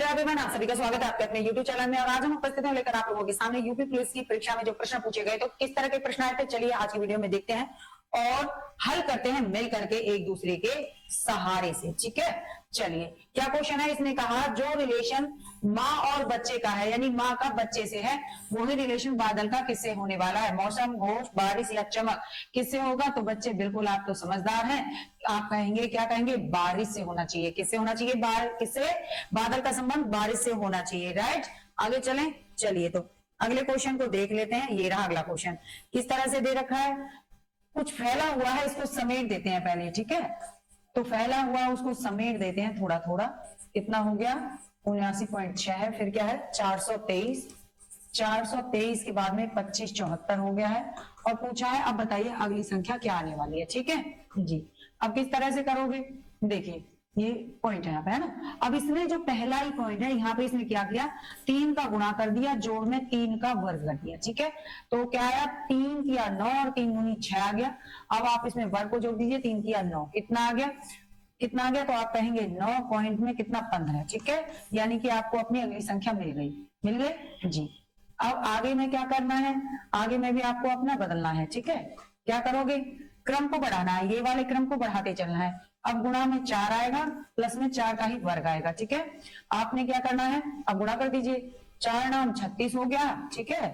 Hello everyone, आप सभी का स्वागत है आपके अपने YouTube चैनल में। और आज हम उपस्थित हैं लेकर आप लोगों के सामने यूपी पुलिस की परीक्षा में जो प्रश्न पूछे गए, तो किस तरह के प्रश्न आए थे, चलिए आज की वीडियो में देखते हैं और हल करते हैं मिल करके एक दूसरे के सहारे से। ठीक है, चलिए क्या क्वेश्चन है। इसने कहा जो रिलेशन माँ और बच्चे का है, यानी माँ का बच्चे से है, वही रिलेशन बादल का किससे होने वाला है। मौसम, घोष, बारिश या चमक किससे होगा। तो बच्चे बिल्कुल आप तो समझदार हैं, आप कहेंगे क्या कहेंगे, बारिश से होना चाहिए। किससे होना चाहिए, किससे, बादल का संबंध बारिश से होना चाहिए। राइट, आगे चलें। चलिए तो अगले क्वेश्चन को देख लेते हैं। ये रहा अगला क्वेश्चन, किस तरह से दे रखा है। कुछ फैला हुआ है, इसको समेट देते हैं पहले। ठीक है, तो फैला हुआ उसको समेट देते हैं थोड़ा थोड़ा। कितना हो गया, 79.6 है, फिर क्या है 423, 423 के बाद में 2574 हो गया है। और पूछा है अब बताइए अगली संख्या क्या आने वाली है। ठीक है जी, अब किस तरह से करोगे, देखिए ये पॉइंट है यहाँ पे, है ना। अब इसने जो पहला ही पॉइंट है यहाँ पे इसने क्या किया, 3 का गुणा कर दिया, जोड़ में 3 का वर्ग कर दिया। ठीक है, तो क्या आया, 3 किया 9 और 3 दूनी 6 आ गया। अब आप इसमें वर्ग को जोड़ दीजिए, 3 किया 9, कितना आ गया, कितना आ गया, तो आप कहेंगे 9 पॉइंट में कितना 15। ठीक है, यानी कि आपको अपनी अगली संख्या मिल गई, मिल गई जी। अब आगे में क्या करना है, आगे में भी आपको अपना बदलना है। ठीक है, क्या करोगे, क्रम को बढ़ाना है, ये वाले क्रम को बढ़ाते चलना है। अब गुणा में 4 आएगा, प्लस में 4 का ही वर्ग आएगा। ठीक है, आपने क्या करना है, अब गुणा कर दीजिए, 4 9 36 हो गया। ठीक है,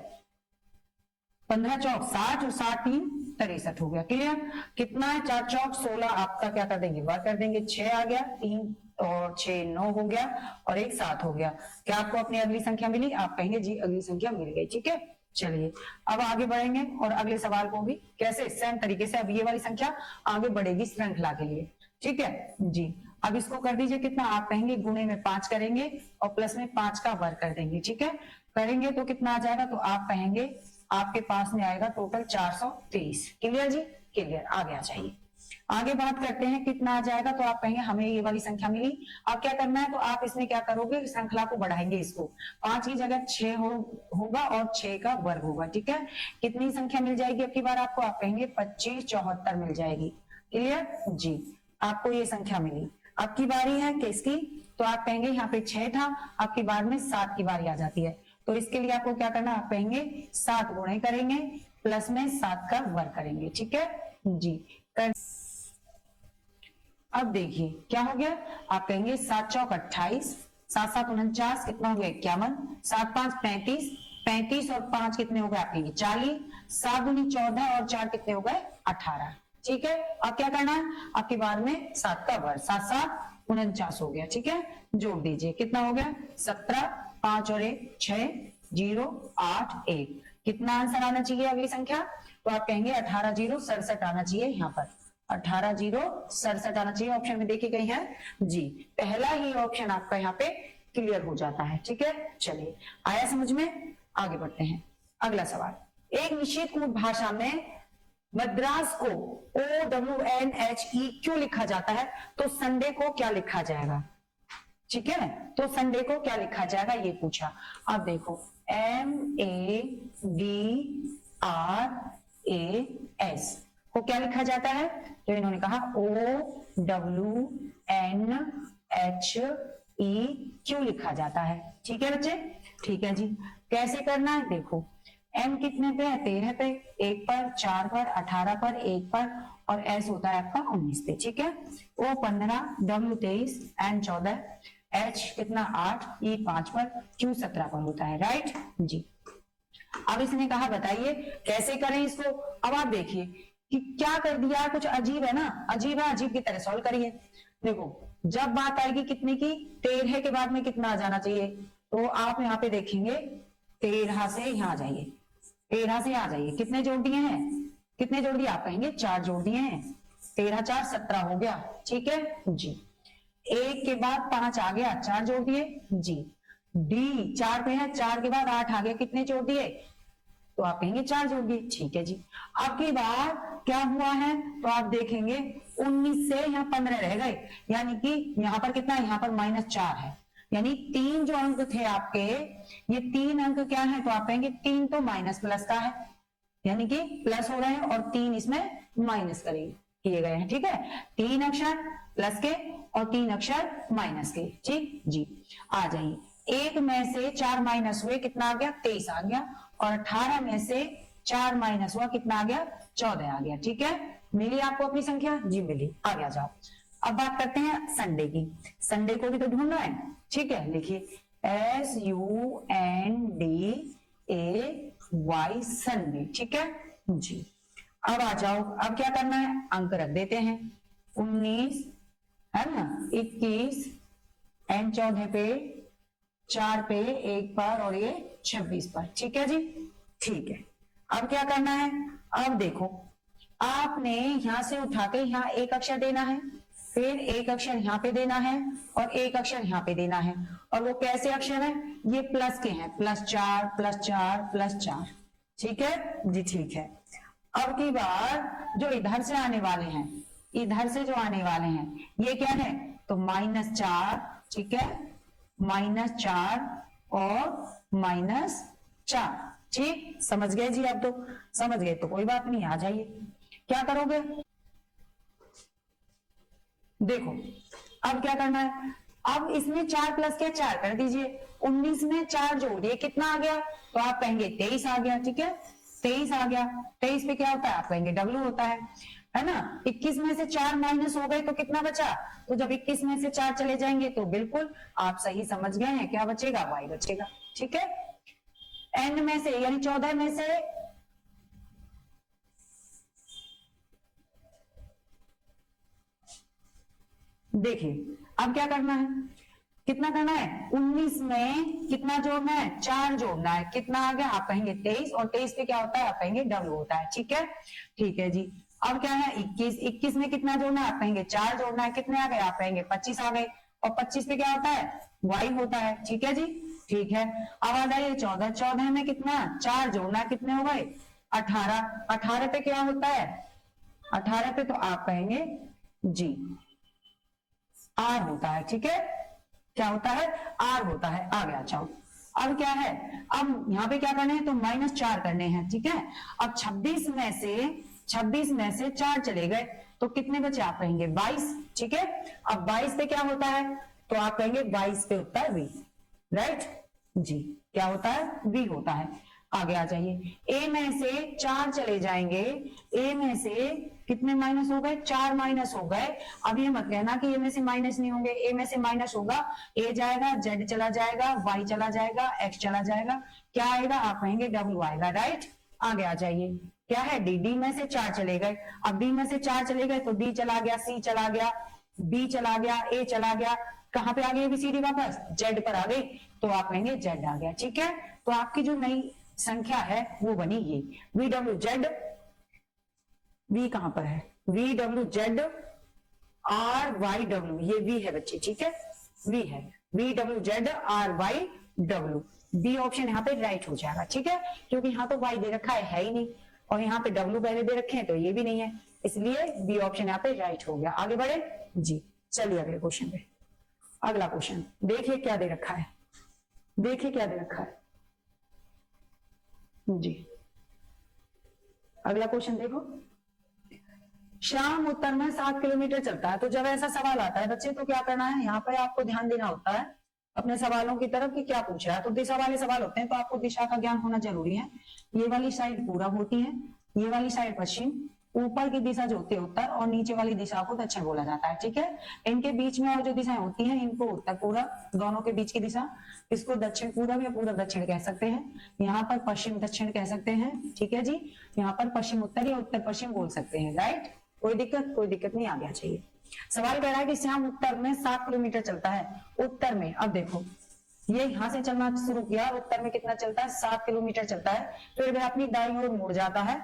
15 चौक 60 और 60 3 63 हो गया। क्लियर, कितना है, 4 चौक 16, आपका क्या कर देंगे, वर्ग कर देंगे। 6 आ गया, 3 और 6 9 हो गया, और 1 7 हो गया। क्या आपको अपनी अगली संख्या मिली, आप कहेंगे जी अगली संख्या मिल गई। ठीक है, चलिए अब आगे बढ़ेंगे और अगले सवाल को भी कैसे सेम तरीके से, अब ये वाली संख्या आगे बढ़ेगी श्रृंखला के लिए। ठीक है जी, अब इसको कर दीजिए कितना, आप कहेंगे गुणे में 5 करेंगे और प्लस में 5 का वर्ग कर देंगे। ठीक है, करेंगे तो कितना आ जाएगा, तो आप कहेंगे आपके पास में आएगा टोटल 423। क्लियर जी, क्लियर, आगे आ जाइए। आगे बात करते हैं कितना आ जाएगा, तो आप कहेंगे हमें ये वाली संख्या मिली। अब क्या करना है, तो आप इसमें क्या करोगे, श्रृंखला को बढ़ाएंगे, इसको 5 की जगह 6 होगा और 6 का वर्ग होगा। ठीक है, कितनी संख्या मिल जाएगी अब की बार आपको, आप कहेंगे 25 74 मिल जाएगी। क्लियर जी, आपको ये संख्या मिली। अब की बारी है किसकी, तो आप कहेंगे यहाँ पे 6 था, अब की बार में 7 की बारी आ जाती है। तो इसके लिए आपको क्या करना, आप कहेंगे 7 गुणे करेंगे, प्लस में 7 का वर्ग करेंगे। ठीक है जी, अब देखिए क्या हो गया, आप कहेंगे 7 चौक 28, 7 7 49, कितना हो गया 51, 7 5 35, 35 और 5 कितने हो गए आपके 40, 7 दूनी 14 और 4 कितने हो गए 18। ठीक है, अब क्या करना है, आपके बार में 7 का वर्ग, 7 7 49 हो गया। ठीक है, जोड़ दीजिए, कितना हो गया 17, 5 और 1 6 0 8 1। कितना आंसर आना चाहिए अगली संख्या, तो आप कहेंगे 18 0 67 आना चाहिए। यहाँ पर 18 0 67 आना चाहिए, ऑप्शन में देखी गई है जी। पहला ही ऑप्शन आपका यहाँ पे क्लियर हो जाता है। ठीक है, चलिए आया समझ में, आगे बढ़ते हैं। अगला सवाल, एक निश्चित कूट भाषा में मद्रास को OWNHE क्यों लिखा जाता है, तो संडे को क्या लिखा जाएगा। ठीक है, तो संडे को क्या लिखा जाएगा ये पूछा। अब देखो MADRAS को क्या लिखा जाता है, तो इन्होंने कहा OWNHE क्यों लिखा जाता है। ठीक है बच्चे, ठीक है जी, कैसे करना है, देखो M कितने पे है, 13 पे, 1 पर, 4 पर, 18 पर, 1 पर, और S होता है आपका 19 पे। ठीक है, O 15, W 23, N 14, H कितना 8, E 5 पर, Q 17 पर होता है। राइट जी, अब इसने कहा बताइए कैसे करें इसको। अब आप देखिए कि क्या कर दिया, कुछ अजीब है ना, अजीब है, अजीब की तरह सॉल्व करिए। देखो जब बात आएगी कितने की, 13 के बाद में कितना आ जाना चाहिए, तो आप यहाँ पे देखेंगे 13 से यहाँ आ जाइए, 13 से आ जाइए, कितने जोड़ दिए हैं, कितने जोड़ दिए, आप कहेंगे 4 जोड़ दिए हैं, 13 4 17 हो गया। ठीक है जी, 1 के बाद 5 आ गया, 4 जोड़ दिए जी। डी 4 पे है, 4 के बाद 8 आ गया, कितने जोड़ दिए, तो आप कहेंगे 4 जोड़ दिए। ठीक है जी, अब की बार क्या हुआ है, तो आप देखेंगे 19 से यहाँ 15 रह गए, यानी कि यहाँ पर कितना, यहाँ पर -4 है, यानी 3 जो अंक थे आपके, ये 3 अंक क्या है, तो आप कहेंगे 3 तो माइनस प्लस का है, यानी कि प्लस हो रहे हैं और 3 इसमें माइनस करेंगे। किए गए हैं, ठीक है। 3 अक्षर प्लस के और 3 अक्षर माइनस के, ठीक जी। आ जाइए, 1 में से 4 माइनस हुए, कितना आ गया 23 आ गया, और 18 में से 4 माइनस हुआ, कितना आ गया 14 आ गया, ठीक है। मिली आपको अपनी संख्या जी, मिली। आगे आ जाओ। अब बात करते हैं संडे की। संडे को भी तो ढूंढना है, ठीक है। लिखिए SUNDAY संडे, ठीक है जी। अब आ जाओ, अब क्या करना है, अंक रख देते हैं। 19 है ना, 21 एंड 14 पे, 4 पे, 1 पर और ये 26 पर, ठीक है जी, ठीक है। अब क्या करना है, अब देखो आपने यहां से उठा के यहाँ एक अक्षर देना है, फिर एक अक्षर यहाँ पे देना है और एक अक्षर यहाँ पे देना है। और वो कैसे अक्षर है, ये प्लस के हैं, +4 +4 +4, ठीक है जी, ठीक है। अब की बार जो इधर से आने वाले हैं, इधर से जो आने वाले हैं ये क्या है, तो -4, ठीक है, -4 और -4, ठीक। समझ गए जी, आप तो समझ गए तो कोई बात नहीं, आ जाइए। क्या करोगे, देखो अब क्या करना है, अब इसमें 4 प्लस के 4 कर दीजिए, 19 में 4 जोड़िए, कितना आ गया, तो आप कहेंगे 23 आ गया, ठीक है, 23 आ गया। 23 पे क्या होता है, आप कहेंगे W होता है ना। 21 में से 4 माइनस हो गए तो कितना बचा, तो जब 21 में से 4 चले जाएंगे तो बिल्कुल आप सही समझ गए हैं, क्या बचेगा, Y बचेगा, ठीक है। N में से यानी 14 में से देखिए अब क्या करना है, कितना करना है, 19 में कितना जोड़ना है, 4 जोड़ना है, कितना आ गया, आप कहेंगे 23, और 23 पे क्या होता है, आप कहेंगे W होता है, ठीक है, ठीक है जी। अब क्या है 21, 21 में कितना जोड़ना है, आप कहेंगे 4 जोड़ना है, कितने आ गए, आप कहेंगे 25 आ गए, और 25 पे क्या होता है, Y होता है, ठीक है जी, ठीक है। अब आ जाइए 14, 14 में कितना 4 जोड़ना है, कितने हो गए 18, 18 पे क्या होता है, 18 पे तो आप कहेंगे जी R होता है, ठीक है, क्या होता है, R होता है। आ गया, जाओ। अब क्या है, अब यहाँ पे क्या करने हैं, तो -4 करने हैं, ठीक है। अब 26 में से 4 चले गए तो कितने बचे, आप कहेंगे 22, ठीक है। अब 22 पे क्या होता है, तो आप कहेंगे 22 पे होता है V, राइट जी, क्या होता है, V होता है। आगे आ जाइए, A में से 4 चले जाएंगे, A में से कितने माइनस हो गए, 4 माइनस हो गए। अब ये मत कहना कि A में से माइनस नहीं होंगे, A में से माइनस होगा, A जाएगा, Z चला जाएगा, Y चला जाएगा, X चला जाएगा, क्या आएगा, आप कहेंगे W आएगा, राइट। आगे आ जाइए, क्या है D में से 4 चले गए, अब D में से 4 चले गए तो D चला गया, C चला गया, B चला गया, A चला गया, कहां पे आ गई ABCD वापस, Z पर आ गई, तो आप कहेंगे Z आ गया, ठीक है। तो आपकी जो नई संख्या है वो बनी ये VWZ, V कहां पर है, VWZ RYW, ये V है बच्चे, ठीक है, V है, VWZ RYW, बी ऑप्शन यहाँ पे राइट हो जाएगा, ठीक है, क्योंकि यहाँ तो Y दे रखा है ही नहीं, और यहाँ पे W पहले दे रखे हैं तो ये भी नहीं है, इसलिए बी ऑप्शन यहाँ पे राइट हो गया। आगे बढ़े जी, चलिए अगले क्वेश्चन पे। अगला क्वेश्चन देखिए क्या दे रखा है, देखिए क्या दे रखा है जी। अगला क्वेश्चन देखो, श्याम उत्तर में 7 किलोमीटर चलता है। तो जब ऐसा सवाल आता है बच्चे तो क्या करना है, यहाँ पर आपको ध्यान देना होता है अपने सवालों की तरफ कि क्या पूछ रहा है। तो दिशा वाले सवाल होते हैं तो आपको दिशा का ज्ञान होना जरूरी है। ये वाली साइड पूरब होती है, ये वाली साइड पश्चिम, ऊपर की दिशा जो होती है उत्तर, और नीचे वाली दिशा को दक्षिण बोला जाता है, ठीक है। इनके बीच में और जो दिशाएं होती हैं इनको उत्तर पूरब, दोनों के बीच की दिशा इसको दक्षिण पूरब या पूरब दक्षिण कह सकते हैं। यहाँ पर पश्चिम दक्षिण कह सकते हैं, ठीक है जी। यहाँ पर पश्चिम उत्तर या उत्तर पश्चिम बोल सकते हैं, राइट। कोई दिक्कत नहीं, आ गया चाहिए। सवाल कह रहा है कि श्याम उत्तर में 7 किलोमीटर चलता है। उत्तर में अब देखो ये यहां से चलना शुरू किया, उत्तर में कितना चलता है, 7 किलोमीटर चलता है। फिर वह अपनी दाईं ओर मुड़ जाता है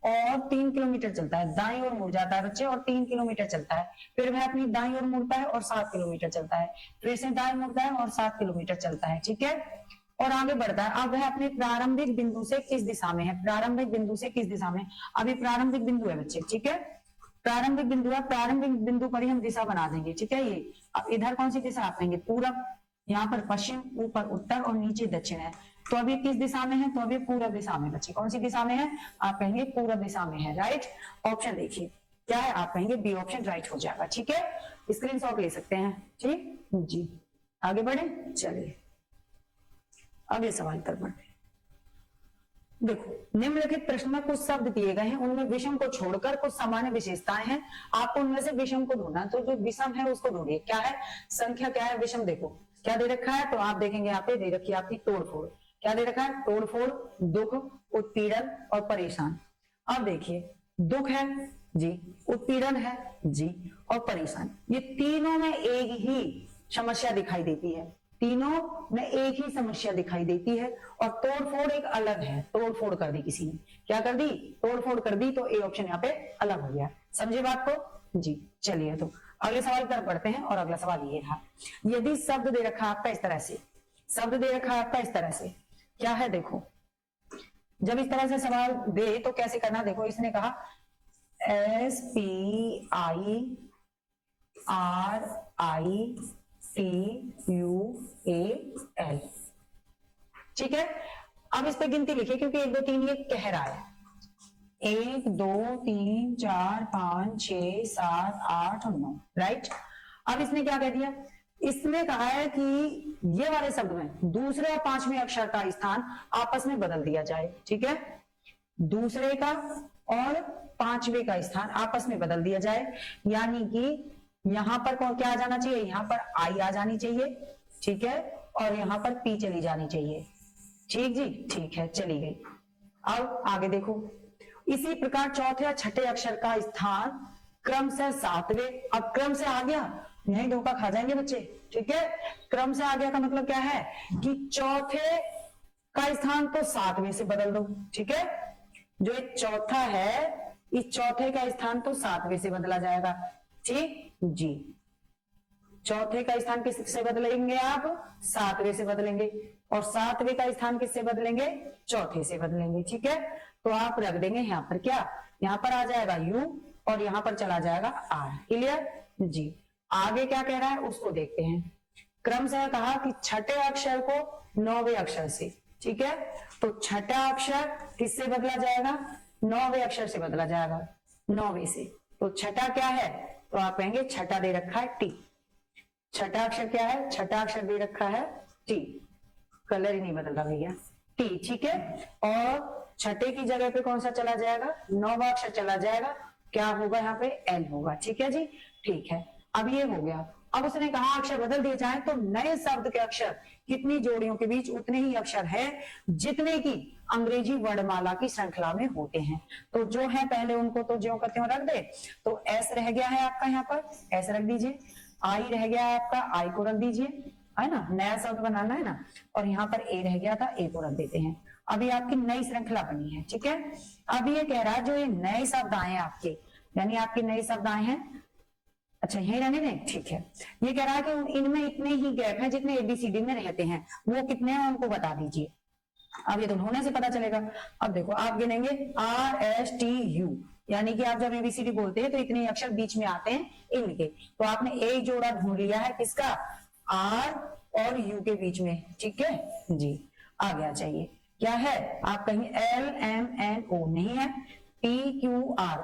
और 3 किलोमीटर चलता है, दाईं ओर मुड़ जाता है बच्चे और 3 किलोमीटर चलता है। फिर वह अपनी दाईं ओर मुड़ता है और 7 किलोमीटर चलता है, फिर से दाईं मुड़ता है और 7 किलोमीटर चलता है, ठीक है। और आगे बढ़ता है। अब वह अपने प्रारंभिक बिंदु से किस दिशा में है, प्रारंभिक बिंदु से किस दिशा में, अभी प्रारंभिक बिंदु है बच्चे, ठीक है। प्रारंभिक बिंदु है, प्रारंभिक बिंदु पर ही हम दिशा बना देंगे, ठीक है। ये अब इधर कौन सी दिशा आप कहेंगे, पूरब, यहाँ पर पश्चिम, ऊपर उत्तर और नीचे दक्षिण है। तो अभी किस दिशा में है, तो अभी पूरब दिशा में बच्चे, कौन सी दिशा में है, आप कहेंगे पूरब दिशा में है, राइट। ऑप्शन देखिए, क्या है, आप कहेंगे बी ऑप्शन राइट हो जाएगा। ठीक है, स्क्रीनशॉट ले सकते हैं। ठीक जी, आगे बढ़े, चलिए अगले सवाल पर बढ़ते हैं। देखो, निम्नलिखित प्रश्न में कुछ शब्द दिए गए हैं, उनमें विषम को छोड़कर कुछ सामान्य विशेषताएं हैं, आपको उनमें से विषम को ढूंढना। तो जो विषम है उसको ढूंढिए। क्या है, संख्या क्या है, विषम। देखो क्या दे रखा है, तो आप देखेंगे यहाँ पे दे रखी है आपकी तोड़फोड़। क्या दे रखा है, तोड़फोड़, दुख, उत्पीड़न और परेशान। अब देखिए, दुख है जी, उत्पीड़न है जी, और परेशान, ये तीनों में एक ही समस्या दिखाई देती है, तीनों में एक ही समस्या दिखाई देती है, और तोड़फोड़ एक अलग है, तोड़फोड़ कर दी किसी ने, क्या कर दी, तोड़फोड़ कर दी, तो ए ऑप्शन यहाँ पे अलग हो गया। समझे बात को जी। चलिए तो अगले सवाल पर बढ़ते हैं, और अगला सवाल ये था, यदि शब्द दे रखा आपका इस तरह से, शब्द दे रखा आपका इस तरह से, क्या है, देखो जब इस तरह से सवाल दे तो कैसे करना। देखो इसने कहा SPIRITUAL, ठीक है। अब इस पे गिनती लिखिए, क्योंकि 1 2 3 ये कह रहा है, 1 2 3 4 5 6 7 8 और 9, राइट। अब इसने क्या कह दिया, इसने कहा है कि ये वाले शब्द में दूसरे और पांचवें अक्षर का स्थान आपस में बदल दिया जाए। ठीक है, दूसरे का और पांचवे का स्थान आपस में बदल दिया जाए, यानी कि यहां पर कौन क्या आ जाना चाहिए, यहां पर आई आ जानी चाहिए, ठीक है, और यहां पर पी चली जानी चाहिए। ठीक जी, ठीक है, चली गई। अब आगे देखो, इसी प्रकार चौथे या छठे अक्षर का स्थान क्रम से सातवें, अब क्रम से आ गया, नहीं धोखा खा जाएंगे बच्चे। ठीक है, क्रम से आ गया का मतलब क्या है कि चौथे का स्थान तो सातवें से बदल दो। ठीक है, जो एक चौथा है, इस चौथे का स्थान तो सातवें से बदला जाएगा। ठीक जी, चौथे का स्थान किससे बदलेंगे आप, सातवें से बदलेंगे, और सातवें का स्थान किससे बदलेंगे, चौथे से बदलेंगे। ठीक है, तो आप रख देंगे यहाँ पर क्या, यहाँ पर आ जाएगा यू, और यहाँ पर चला जाएगा आर। क्लियर जी। आगे क्या कह रहा है उसको देखते हैं। क्रम से कहा कि छठे अक्षर को नौवें अक्षर से, ठीक है, तो छठा अक्षर किससे बदला जाएगा, नौवें अक्षर से बदला जाएगा, नौवें से। तो छठा क्या है, तो आप कहेंगे छठा दे रखा है टी। छठा अक्षर क्या है, छठा अक्षर दे रखा है टी, कलर ही नहीं बदला भैया, टी। ठीक है, और छठे की जगह पे कौन सा चला जाएगा, नौवां अक्षर चला जाएगा, क्या होगा यहाँ पे, एल होगा। ठीक है जी, ठीक है, अब ये हो गया। अब उसने कहा अक्षर बदल दिए जाए तो नए शब्द के अक्षर कितनी जोड़ियों के बीच उतने ही अक्षर है जितने की अंग्रेजी वर्णमाला की श्रृंखला में होते हैं। तो जो है पहले उनको तो ज्यों का त्यों रख दे। तो एस रह गया है आपका, यहाँ पर एस रख दीजिए, आई रह गया है आपका, आई को रख दीजिए, है ना, नया शब्द बनाना है ना, और यहाँ पर ए रह गया था, ए को रख देते हैं। अभी आपकी नई श्रृंखला बनी है। ठीक है, अब ये कह रहा है जो ये नए शब्द आए आपके, यानी आपके नए शब्द आए हैं, अच्छा यही रहने दें, ठीक है। ये कह रहा है कि इनमें इतने ही गैप हैं जितने एबीसीडी में रहते हैं, वो कितने हैं उनको बता दीजिए। अब ये तो ढूंढने से पता चलेगा। अब देखो आप गिनेंगे RSTU, यानी कि आप जब एबीसीडी बोलते हैं तो इतने अक्षर बीच में आते हैं इनके, तो आपने एक जोड़ा ढूंढ लिया है किसका, R और U के बीच में। ठीक है जी, आ गया चाहिए, क्या है, आप कहेंगे LMNO नहीं है, PQR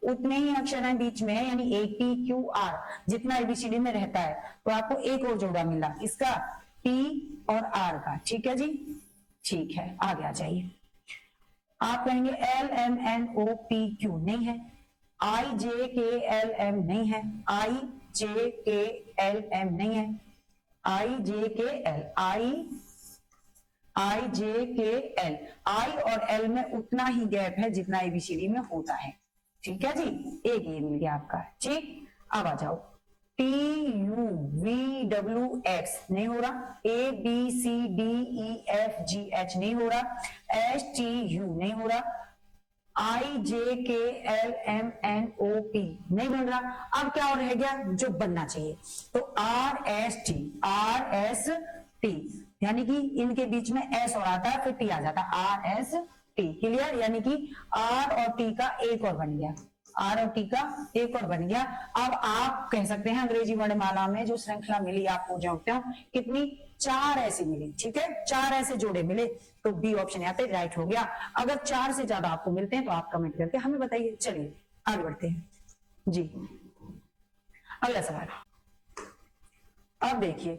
उतने ही अक्षर हैं बीच में, यानी APQR जितना एबीसीडी में रहता है, तो आपको एक और जोड़ा मिला इसका P और R का। ठीक है जी, ठीक है, आ गया चाहिए। आप कहेंगे LMNOPQ नहीं है, IJKLM नहीं है, IJKLM नहीं है, IJKL आई और एल में उतना ही गैप है जितना एबीसीडी में होता है। ठीक है जी, एक ये मिल गया आपका। ठीक, अब आ जाओ, TUVWX नहीं हो रहा, ABCDEFGH नहीं हो रहा, STU नहीं हो रहा, IJKLMNOP नहीं बन रहा। अब क्या और रह गया जो बनना चाहिए, तो RST, यानी कि इनके बीच में एस और आता है फिर टी आ जाता है, RST। क्लियर, यानी कि आर और टी का एक और बन गया, आर और टी का एक और बन गया। अब आप कह सकते हैं अंग्रेजी वर्णमाला में जो श्रृंखला मिली आपको जानते हो कितनी, 4 ऐसी मिली। ठीक है, 4 ऐसे जोड़े मिले, तो बी ऑप्शन यहाँ पे राइट हो गया। अगर 4 से ज्यादा आपको मिलते हैं तो आप कमेंट करके हमें बताइए। चलिए आगे बढ़ते हैं जी। अगला सवाल, अब देखिए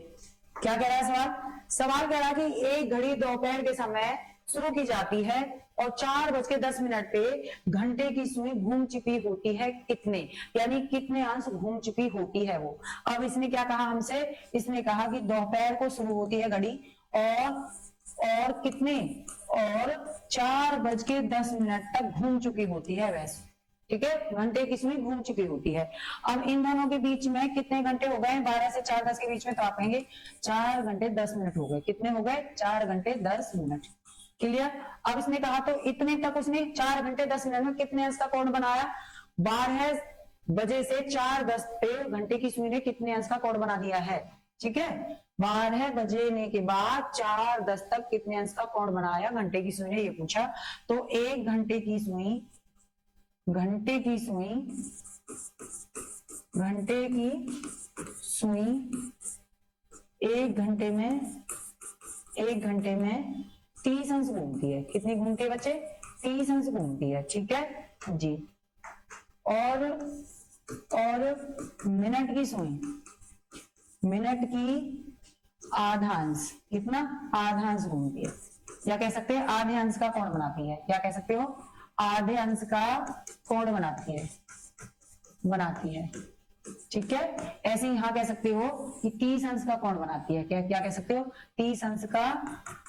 क्या कह रहा है सवाल। सवाल कह रहा है कि एक घड़ी दोपहर के समय शुरू की जाती है और 4:10 पे घंटे की सुई घूम चुकी होती है कितने, यानी कितने अंश घूम चुकी होती है वो। अब इसने क्या कहा हमसे, इसने कहा कि दोपहर को शुरू होती है घड़ी और कितने, और 4:10 तक घूम चुकी होती है वैसे, ठीक है, घंटे की सुई घूम चुकी होती है। अब इन दोनों के बीच में कितने घंटे हो गए, 12 से 4:10 के बीच में, तो आप कहेंगे 4 घंटे 10 मिनट हो गए। कितने हो गए, 4 घंटे 10 मिनट। क्लियर। अब इसने कहा तो इतने तक उसने 4 घंटे 10 मिनट में कितने अंश का कोण बनाया, 12 बजे से 4:10 पे घंटे की सुई ने कितने अंश का कोण बना दिया है, ठीक है। 12 बजे के बाद 4:10 तक कितने अंश का कोण बनाया घंटे की सुई ने, ये पूछा। तो एक घंटे की सुई 1 घंटे में 30 अंश घूमती है। कितनी घूमती है बच्चे, 30 अंश घूमती है, ठीक है जी। और मिनट की आधा अंश, कितना, आधा अंश घूमती है, या कह सकते हैं आधे अंश का कोण बनाती है, या कह सकते हो आधे अंश का कोण बनाती है, ठीक है। ऐसे ही यहां कह सकते हो कि 30 अंश का कोण बनाती है, क्या कह सकते हो, 30 अंश का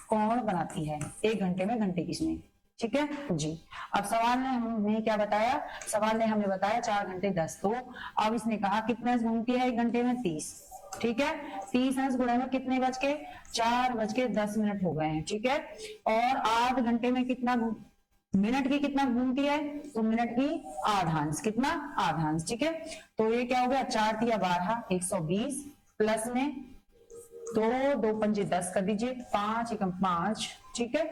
कोण बनाती है 1 घंटे में घंटे की सुई, ठीक है जी। अब सवाल ने हमें क्या बताया, सवाल ने हमें बताया 4 घंटे 10। तो अब इसने कहा कितने अंश घूमती है 1 घंटे में, 30, ठीक है। 30 अंश गुणा में कितने बज के, 4:10 हो गए हैं, ठीक है। और आध घंटे में कितना, मिनट की कितना घूमती है, तो मिनट की आधांश, कितना, आधांश, ठीक है। तो ये क्या हो गया, 4 × 12 120, प्लस में 2 2 5 10 कर दीजिए, 5 × 5, ठीक है,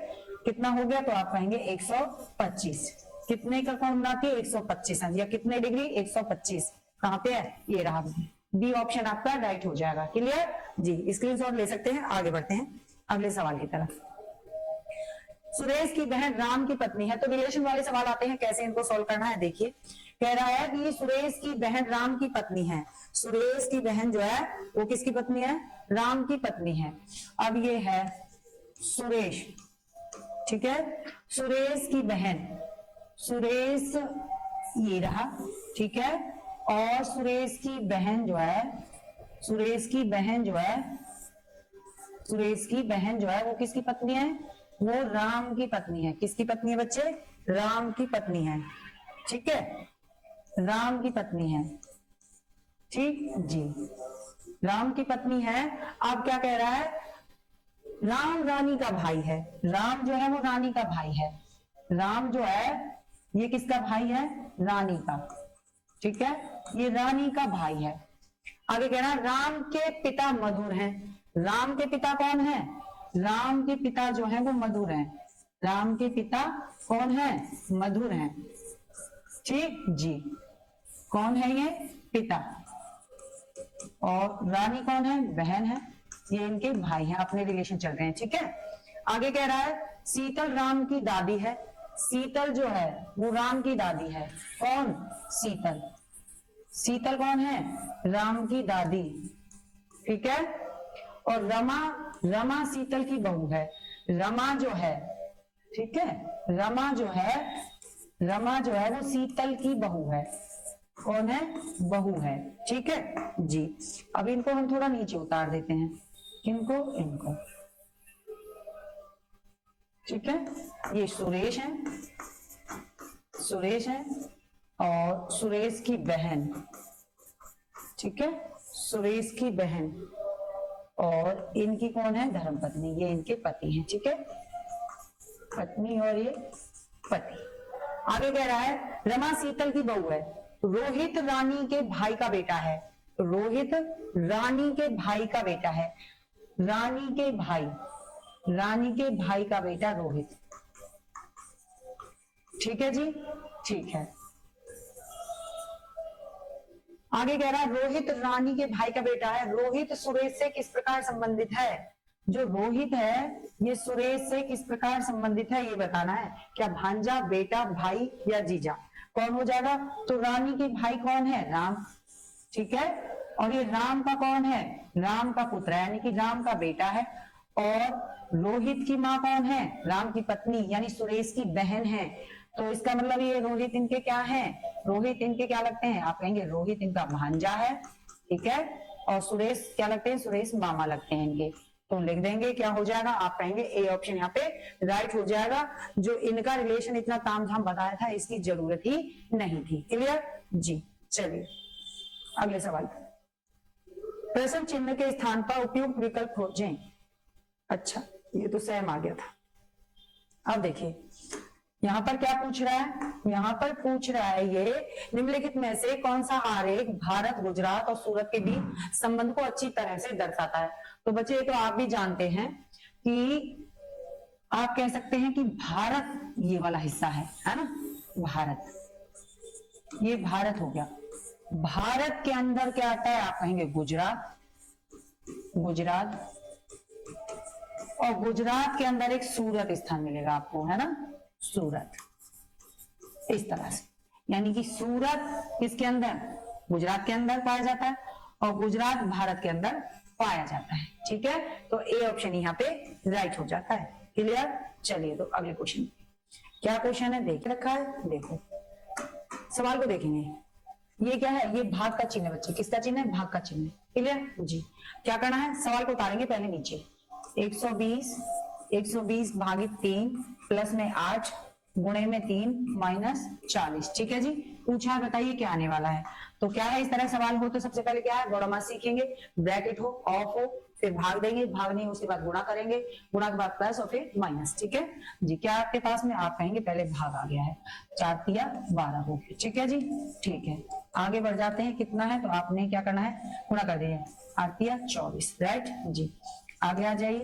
कितना हो गया, तो आप कहेंगे 125। कितने का कोण बनाती है, 125 अंश, या कितने डिग्री, 125। कहां पे है, ये रहा, बी ऑप्शन आपका राइट हो जाएगा। क्लियर जी, स्क्रीनशॉट ले सकते हैं। आगे बढ़ते हैं अगले सवाल की तरफ। सुरेश की बहन राम की पत्नी है, तो रिलेशन वाले सवाल आते हैं, कैसे इनको सॉल्व करना है। देखिए कह रहा है कि सुरेश की बहन राम की पत्नी है। सुरेश की बहन जो है वो किसकी पत्नी है, राम की पत्नी है। अब ये है सुरेश, ठीक है, सुरेश की बहन, सुरेश ये रहा, ठीक है। और सुरेश की बहन जो है वो किसकी पत्नी है, वो राम की पत्नी है। किसकी पत्नी है बच्चे, राम की पत्नी है, ठीक है, राम की पत्नी है, ठीक जी, राम की पत्नी है। अब क्या कह रहा है, राम रानी का भाई है, राम जो है वो रानी का भाई है, राम जो है ये किसका भाई है, रानी का, ठीक है, ये रानी का भाई है। आगे कह रहा है राम के पिता मधुर हैं। राम के पिता कौन है, राम के पिता जो है वो मधुर हैं। राम के पिता कौन है, मधुर हैं, ठीक जी। कौन है ये, पिता, और रानी कौन है, बहन है। ये इनके भाई हैं, अपने रिलेशन चल रहे हैं, ठीक है। आगे कह रहा है शीतल राम की दादी है। शीतल जो है वो राम की दादी है। कौन, शीतल, शीतल कौन है, राम की दादी, ठीक है। और रमा शीतल की बहू है। रमा जो है, ठीक है, रमा जो है वो शीतल की बहू है। कौन है, बहू है, ठीक है जी। अब इनको हम थोड़ा नीचे उतार देते हैं, इनको, ठीक है। ये सुरेश है और सुरेश की बहन, ठीक है, सुरेश की बहन, और इनकी कौन है, धर्मपत्नी, ये इनके पति हैं, ठीक है, पत्नी और ये पति। आगे कह रहा है रमा शीतल की बहू है। रोहित रानी के भाई का बेटा है। रोहित रानी के भाई का बेटा है। रानी के भाई का बेटा रोहित, ठीक है जी, ठीक है। आगे कह रहा है रोहित रानी के भाई का बेटा है। रोहित सुरेश से किस प्रकार संबंधित है। जो रोहित है ये सुरेश से किस प्रकार संबंधित है, ये बताना है। क्या भांजा, बेटा, भाई या जीजा। कौन हो जाएगा? तो रानी के भाई कौन है? राम, ठीक है। और ये राम का कौन है? राम का पुत्र है, यानी कि राम का बेटा है। और रोहित की माँ कौन है? राम की पत्नी यानी सुरेश की बहन है। तो इसका मतलब ये रोहित इनके क्या है? रोहित इनके क्या लगते हैं? आप कहेंगे रोहित इनका भांजा है, ठीक है। और सुरेश क्या लगते हैं? सुरेश मामा लगते हैं इनके। तो लिख देंगे, क्या हो जाएगा? आप कहेंगे ए ऑप्शन यहाँ पे राइट हो जाएगा। जो इनका रिलेशन इतना तामझाम बताया था, इसकी जरूरत ही नहीं थी। क्लियर जी। चलिए अगले सवाल। प्रश्न चिन्ह के स्थान पर उपयुक्त विकल्प खोजें। अच्छा, ये तो सेम आ गया था। अब देखिए यहां पर क्या पूछ रहा है? यहां पर पूछ रहा है ये निम्नलिखित में से कौन सा आरेख भारत, गुजरात और सूरत के बीच संबंध को अच्छी तरह से दर्शाता है। तो बच्चे ये तो आप भी जानते हैं कि आप कह सकते हैं कि भारत ये वाला हिस्सा है ना, भारत, ये भारत हो गया। भारत के अंदर क्या आता है? आप कहेंगे गुजरात, गुजरात। और गुजरात के अंदर एक सूरत स्थान मिलेगा आपको, है ना, सूरत, इस तरह से। यानी कि सूरत किसके अंदर? गुजरात के अंदर पाया जाता है और गुजरात भारत के अंदर पाया जाता है, ठीक है। तो ए ऑप्शन यहाँ पे राइट हो जाता है। क्लियर? चलिए तो अगले क्वेश्चन। क्या क्वेश्चन है देख रखा है, देखो सवाल को देखेंगे। ये क्या है? ये भाग का चिन्ह है बच्चे। किसका चिन्ह है? भाग का चिन्ह है। क्लियर जी। क्या करना है? सवाल को उतारेंगे पहले नीचे। 120 भागित 3 प्लस में 8 गुणे में 3 माइनस 40, ठीक है जी। पूछा है, बताइए क्या आने वाला है। तो क्या है, इस तरह सवाल हो तो सबसे पहले क्या है? गौड़मा सीखेंगे, ब्रैकेट हो, ऑफ हो, फिर भाग देंगे, भाग नहीं उसके बाद गुणा करेंगे, गुणा के बाद प्लस और फिर माइनस, ठीक है जी। क्या आपके पास में? आप कहेंगे पहले भाग आ गया है, 4 तिया 12 हो गया, ठीक है जी। ठीक है, आगे बढ़ जाते हैं। कितना है? तो आपने क्या करना है? गुणा कर दिया, 8 तिया 24, राइट जी। आगे आ जाइए,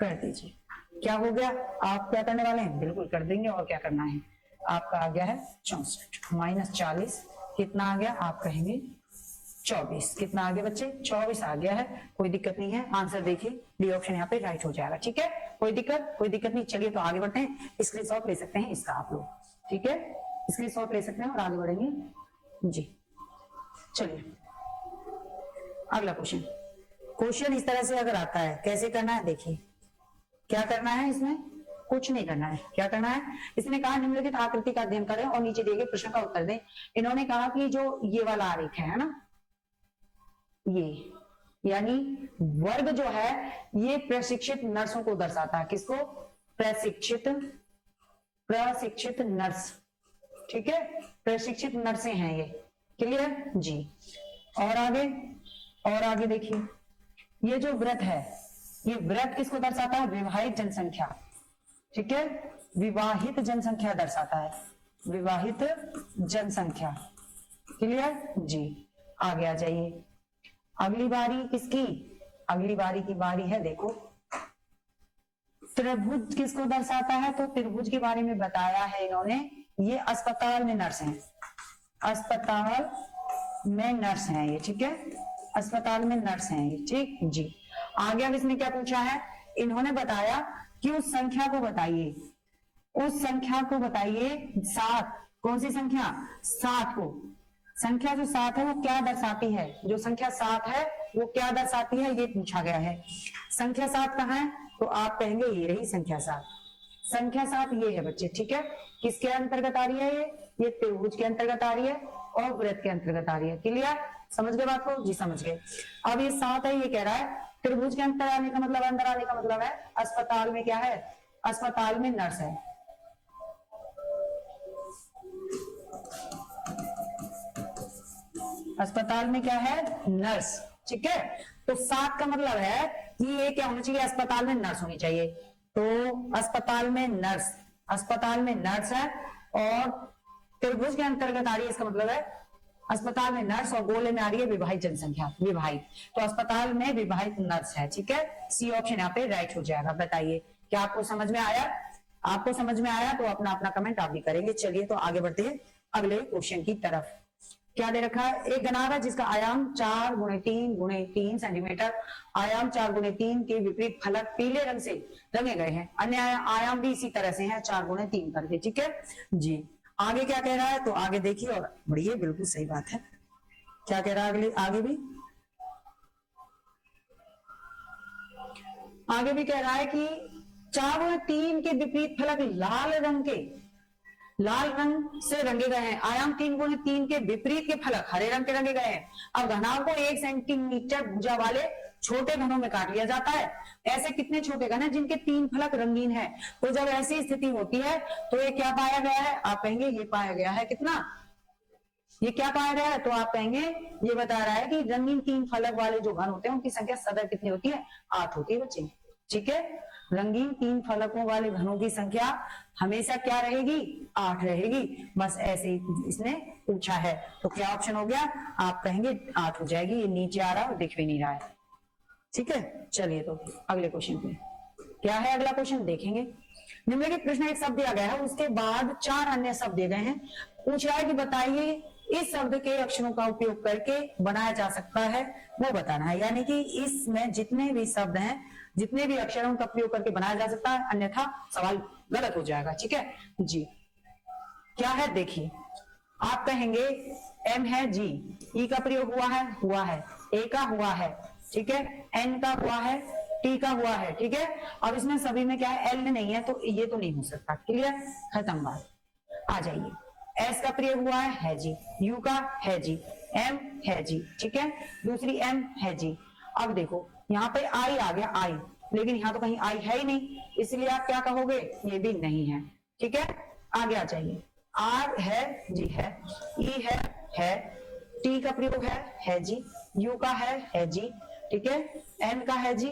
कर दीजिए। क्या हो गया? आप क्या करने वाले हैं? बिल्कुल कर देंगे। और क्या करना है? आपका आ गया है 64 माइनस 40, कितना आ गया? आप कहेंगे 24। कितना आ गया बच्चे? 24 आ गया है। कोई दिक्कत नहीं है, आंसर देखिए, डी ऑप्शन यहाँ पे राइट हो जाएगा, ठीक है। कोई दिक्कत नहीं। चलिए तो आगे बढ़ते हैं। स्क्रीनशॉट ले सकते हैं इसका आप लोग, ठीक है, स्क्रीनशॉट ले सकते हैं और आगे बढ़ेंगे जी। चलिए अगला क्वेश्चन। क्वेश्चन इस तरह से अगर आता है, कैसे करना है देखिए। क्या करना है इसमें? कुछ नहीं करना है। क्या करना है? इसने कहा निम्नलिखित आकृति का अध्ययन करें और नीचे दिए गए प्रश्न का उत्तर दें। इन्होंने कहा कि जो ये वाला आरेख है ना, ये यानी वर्ग जो है ये प्रशिक्षित नर्सों को दर्शाता है। किसको? प्रशिक्षित नर्स, ठीक है, प्रशिक्षित नर्सें हैं ये। क्लियर जी। और आगे देखिए, ये जो व्रत है, ये व्रत किसको दर्शाता है? विवाहित जनसंख्या, ठीक है, विवाहित जनसंख्या दर्शाता है, विवाहित जनसंख्या। क्लियर जी। आगे आ जाइए। अगली बारी किसकी? अगली बारी की बारी है, देखो त्रिभुज किसको दर्शाता है? तो त्रिभुज के बारे में बताया है इन्होंने। ये अस्पताल में नर्स हैं, अस्पताल में नर्स हैं ये, ठीक है, अस्पताल में नर्स हैं ये, ठीक जी। आगे अब इसने क्या पूछा है? इन्होंने बताया कि उस संख्या को बताइए, उस संख्या को बताइए 7। कौन सी संख्या? 7 को। संख्या जो 7 है वो क्या दर्शाती है? जो संख्या 7 है वो क्या दर्शाती है, ये पूछा गया है। संख्या 7 कहाँ है? तो आप कहेंगे ये रही संख्या 7। संख्या 7 ये है बच्चे, ठीक है। किसके अंतर्गत आ रही है? ये त्रिभुज के अंतर्गत आ रही है और वृत्त के अंतर्गत आ रही है। क्लियर? समझ गए बात को? जी समझ गए। अब ये 7 है, ये कह रहा है त्रिभुज के अंदर आने का मतलब, अंदर आने का मतलब है अस्पताल में क्या है? अस्पताल में नर्स है। अस्पताल में क्या है? नर्स, ठीक है। तो 7 का मतलब है कि ये क्या होना चाहिए? अस्पताल में नर्स होनी चाहिए। तो अस्पताल में नर्स, अस्पताल में नर्स है और त्रिभुज के अंतर्गत आ रही है, इसका मतलब है अस्पताल में नर्स, और गोले में आ रही है विवाहित जनसंख्या, विवाहित। तो अस्पताल में विवाहित नर्स है, ठीक है। सी ऑप्शन यहाँ पे राइट हो जाएगा। बताइए क्या आपको समझ में आया? आपको समझ में आया तो अपना अपना कमेंट आप भी करेंगे। चलिए तो आगे बढ़ते हैं अगले क्वेश्चन की तरफ। क्या दे रखा है? एक घनाभ है जिसका आयाम 4 × 3 × 3 सेंटीमीटर, आयाम 4 × 3 के विपरीत फलक पीले रंग से रंगे गए हैं। अन्य आयाम भी इसी तरह से है, 4 × 3 करके, ठीक है जी। आगे क्या कह रहा है, तो आगे देखिए और बढ़िए, बिल्कुल सही बात है। क्या कह रहा है अगले, आगे भी कह रहा है कि 4 गुणे 3 के विपरीत फलक लाल रंग से रंगे गए हैं। आयाम 3 गुणे 3 के विपरीत के फलक हरे रंग के रंगे गए हैं। अब घनाभ को 1 सेंटीमीटर भुजा वाले छोटे घनों में काट लिया जाता है। ऐसे कितने छोटे घन हैं जिनके 3 फलक रंगीन है? तो जब ऐसी स्थिति होती है तो ये क्या पाया गया है? आप कहेंगे ये पाया गया है कितना, ये क्या पाया गया है? तो आप कहेंगे ये बता रहा है कि रंगीन 3 फलक वाले जो घन होते हैं उनकी संख्या सदैव कितनी होती है? 8 होती है बच्चे। ठीक है, रंगीन 3 फलकों वाले घनों की संख्या हमेशा क्या रहेगी? 8 रहेगी। बस ऐसे ही इसने पूछा है, तो क्या ऑप्शन हो गया? आप कहेंगे 8 हो जाएगी। ये नीचे आ रहा है और दिख भी नहीं रहा है। ठीक है, चलिए तो अगले क्वेश्चन पे क्या है। अगला क्वेश्चन देखेंगे। निम्नलिखित प्रश्न एक शब्द दिया गया है, उसके बाद 4 अन्य शब्द दिए गए हैं। पूछ रहा है कि बताइए इस शब्द के अक्षरों का उपयोग करके बनाया जा सकता है, वो बताना है। यानी कि इसमें जितने भी शब्द हैं, जितने भी अक्षरों का उपयोग करके बनाया जा सकता है, अन्यथा सवाल गलत हो जाएगा। ठीक है जी, क्या है देखिए। आप कहेंगे एम है जी, ई का प्रयोग हुआ है, ए का हुआ है, ठीक है, एन का हुआ है, टी का हुआ है। ठीक है, और इसमें सभी में क्या है? एल नहीं है, तो ये तो नहीं हो सकता। क्लियर, खत्म बात। आ जाइए, एस का प्रयोग हुआ है जी, यू का है जी, एम है जी, ठीक है, दूसरी एम है जी। अब देखो यहाँ पे आई आ गया, आई, लेकिन यहाँ तो कहीं आई है ही नहीं, इसलिए आप क्या कहोगे? ये भी नहीं है। ठीक है, आगे आ जाइए। आर है जी, है, ई है, टी का प्रयोग है जी, यू का है जी, ठीक है, एन का है जी,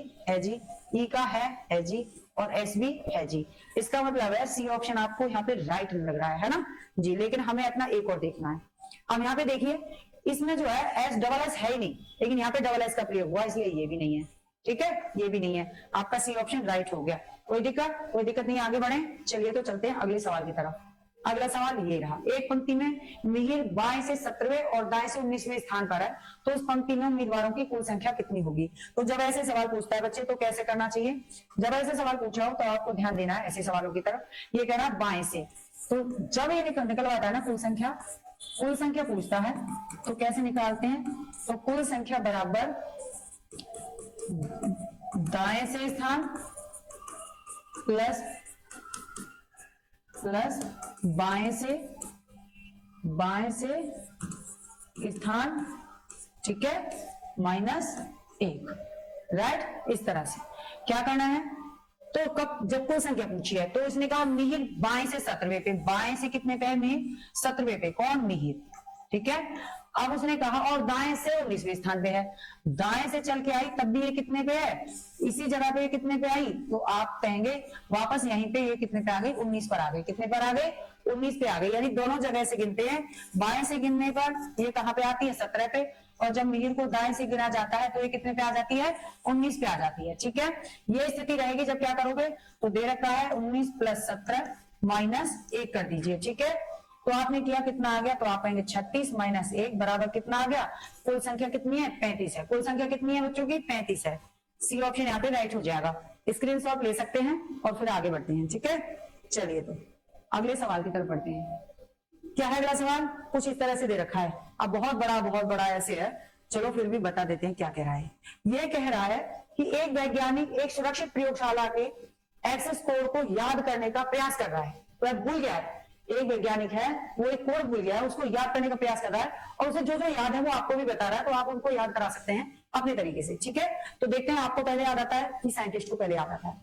ई का है जी, और एस भी है जी। इसका मतलब है सी ऑप्शन आपको यहाँ पे राइट लग रहा है ना जी, लेकिन हमें अपना एक और देखना है। अब यहाँ पे देखिए, इसमें जो है एस डबल एस है ही नहीं, लेकिन यहाँ पे डबल एस का प्रयोग हुआ, इसलिए ये भी नहीं है। ठीक है, ये भी नहीं है। आपका सी ऑप्शन राइट हो गया। कोई दिक्कत नहीं, आगे बढ़े। चलिए तो चलते हैं अगले सवाल की तरफ। अगला सवाल ये रहा, एक पंक्ति में मिहिर बाएं से 17वें और दाएं से 19वें स्थान पर है, तो उस पंक्ति में उम्मीदवारों की कुल संख्या कितनी होगी? तो जब ऐसे सवाल पूछता है बच्चे तो कैसे करना चाहिए? जब ऐसे सवाल पूछा हो तो आपको ध्यान देना है ऐसे सवालों की तरफ। ये कह रहा है बाएं से, तो जब ये निकलवाता है ना कुल संख्या पूछता है, तो कैसे निकालते हैं? तो कुल संख्या बराबर दाएं से स्थान प्लस बाएं से स्थान, ठीक है, -1, राइट। इस तरह से क्या करना है? तो कब जब कोई संख्या पूछी है तो इसने कहा मिहिर बाएं से 17वें पे, बाएं से कितने पे है मिहिर? 17वें पे। कौन? मिहिर, ठीक है। अब उसने कहा और दाएं से 19वें स्थान पे है, दाएं से चल के आई तब भी ये कितने पे है? इसी जगह पे ये कितने पे आई? तो आप कहेंगे वापस यहीं पे ये कितने पे आ गई? 19 पर आ गई। कितने पर आ गई? 19 पे आ गई। यानी दोनों जगह से गिनते हैं, बाएं से गिनने पर ये कहां पे आती है? 17 पे, और जब मिहिर को दाएं से गिना जाता है तो ये कितने पे आ जाती है? 19 पे आ जाती है। ठीक है, ये स्थिति रहेगी जब क्या करोगे? तो दे रखा है 19 + 17 -1 कर दीजिए। ठीक है, तो आपने किया, कितना आ गया? तो आप कहेंगे 36 - 1 बराबर कितना आ गया? कुल संख्या कितनी है? 35 है। कुल संख्या कितनी है बच्चों की? 35 है। सी ऑप्शन यहाँ पे राइट हो जाएगा। स्क्रीनशॉट ले सकते हैं और फिर आगे बढ़ते हैं। ठीक है, चलिए तो अगले सवाल की तरफ बढ़ते हैं। क्या है अगला सवाल? कुछ इस तरह से दे रखा है। अब बहुत बड़ा ऐसे है, चलो फिर भी बता देते हैं क्या कह रहा है। यह कह रहा है कि एक वैज्ञानिक एक सुरक्षित प्रयोगशाला के एक्सेस कोड को याद करने का प्रयास कर रहा है। तो भूल गया है, एक वैज्ञानिक है वो एक कोड भूल गया है, उसको याद करने का प्रयास कर रहा है, और उसे जो जो याद है वो आपको भी बता रहा है, तो आप उनको याद करा सकते हैं अपने तरीके से। ठीक है, तो देखते हैं आपको पहले याद आता है कि साइंटिस्ट को पहले याद आता है।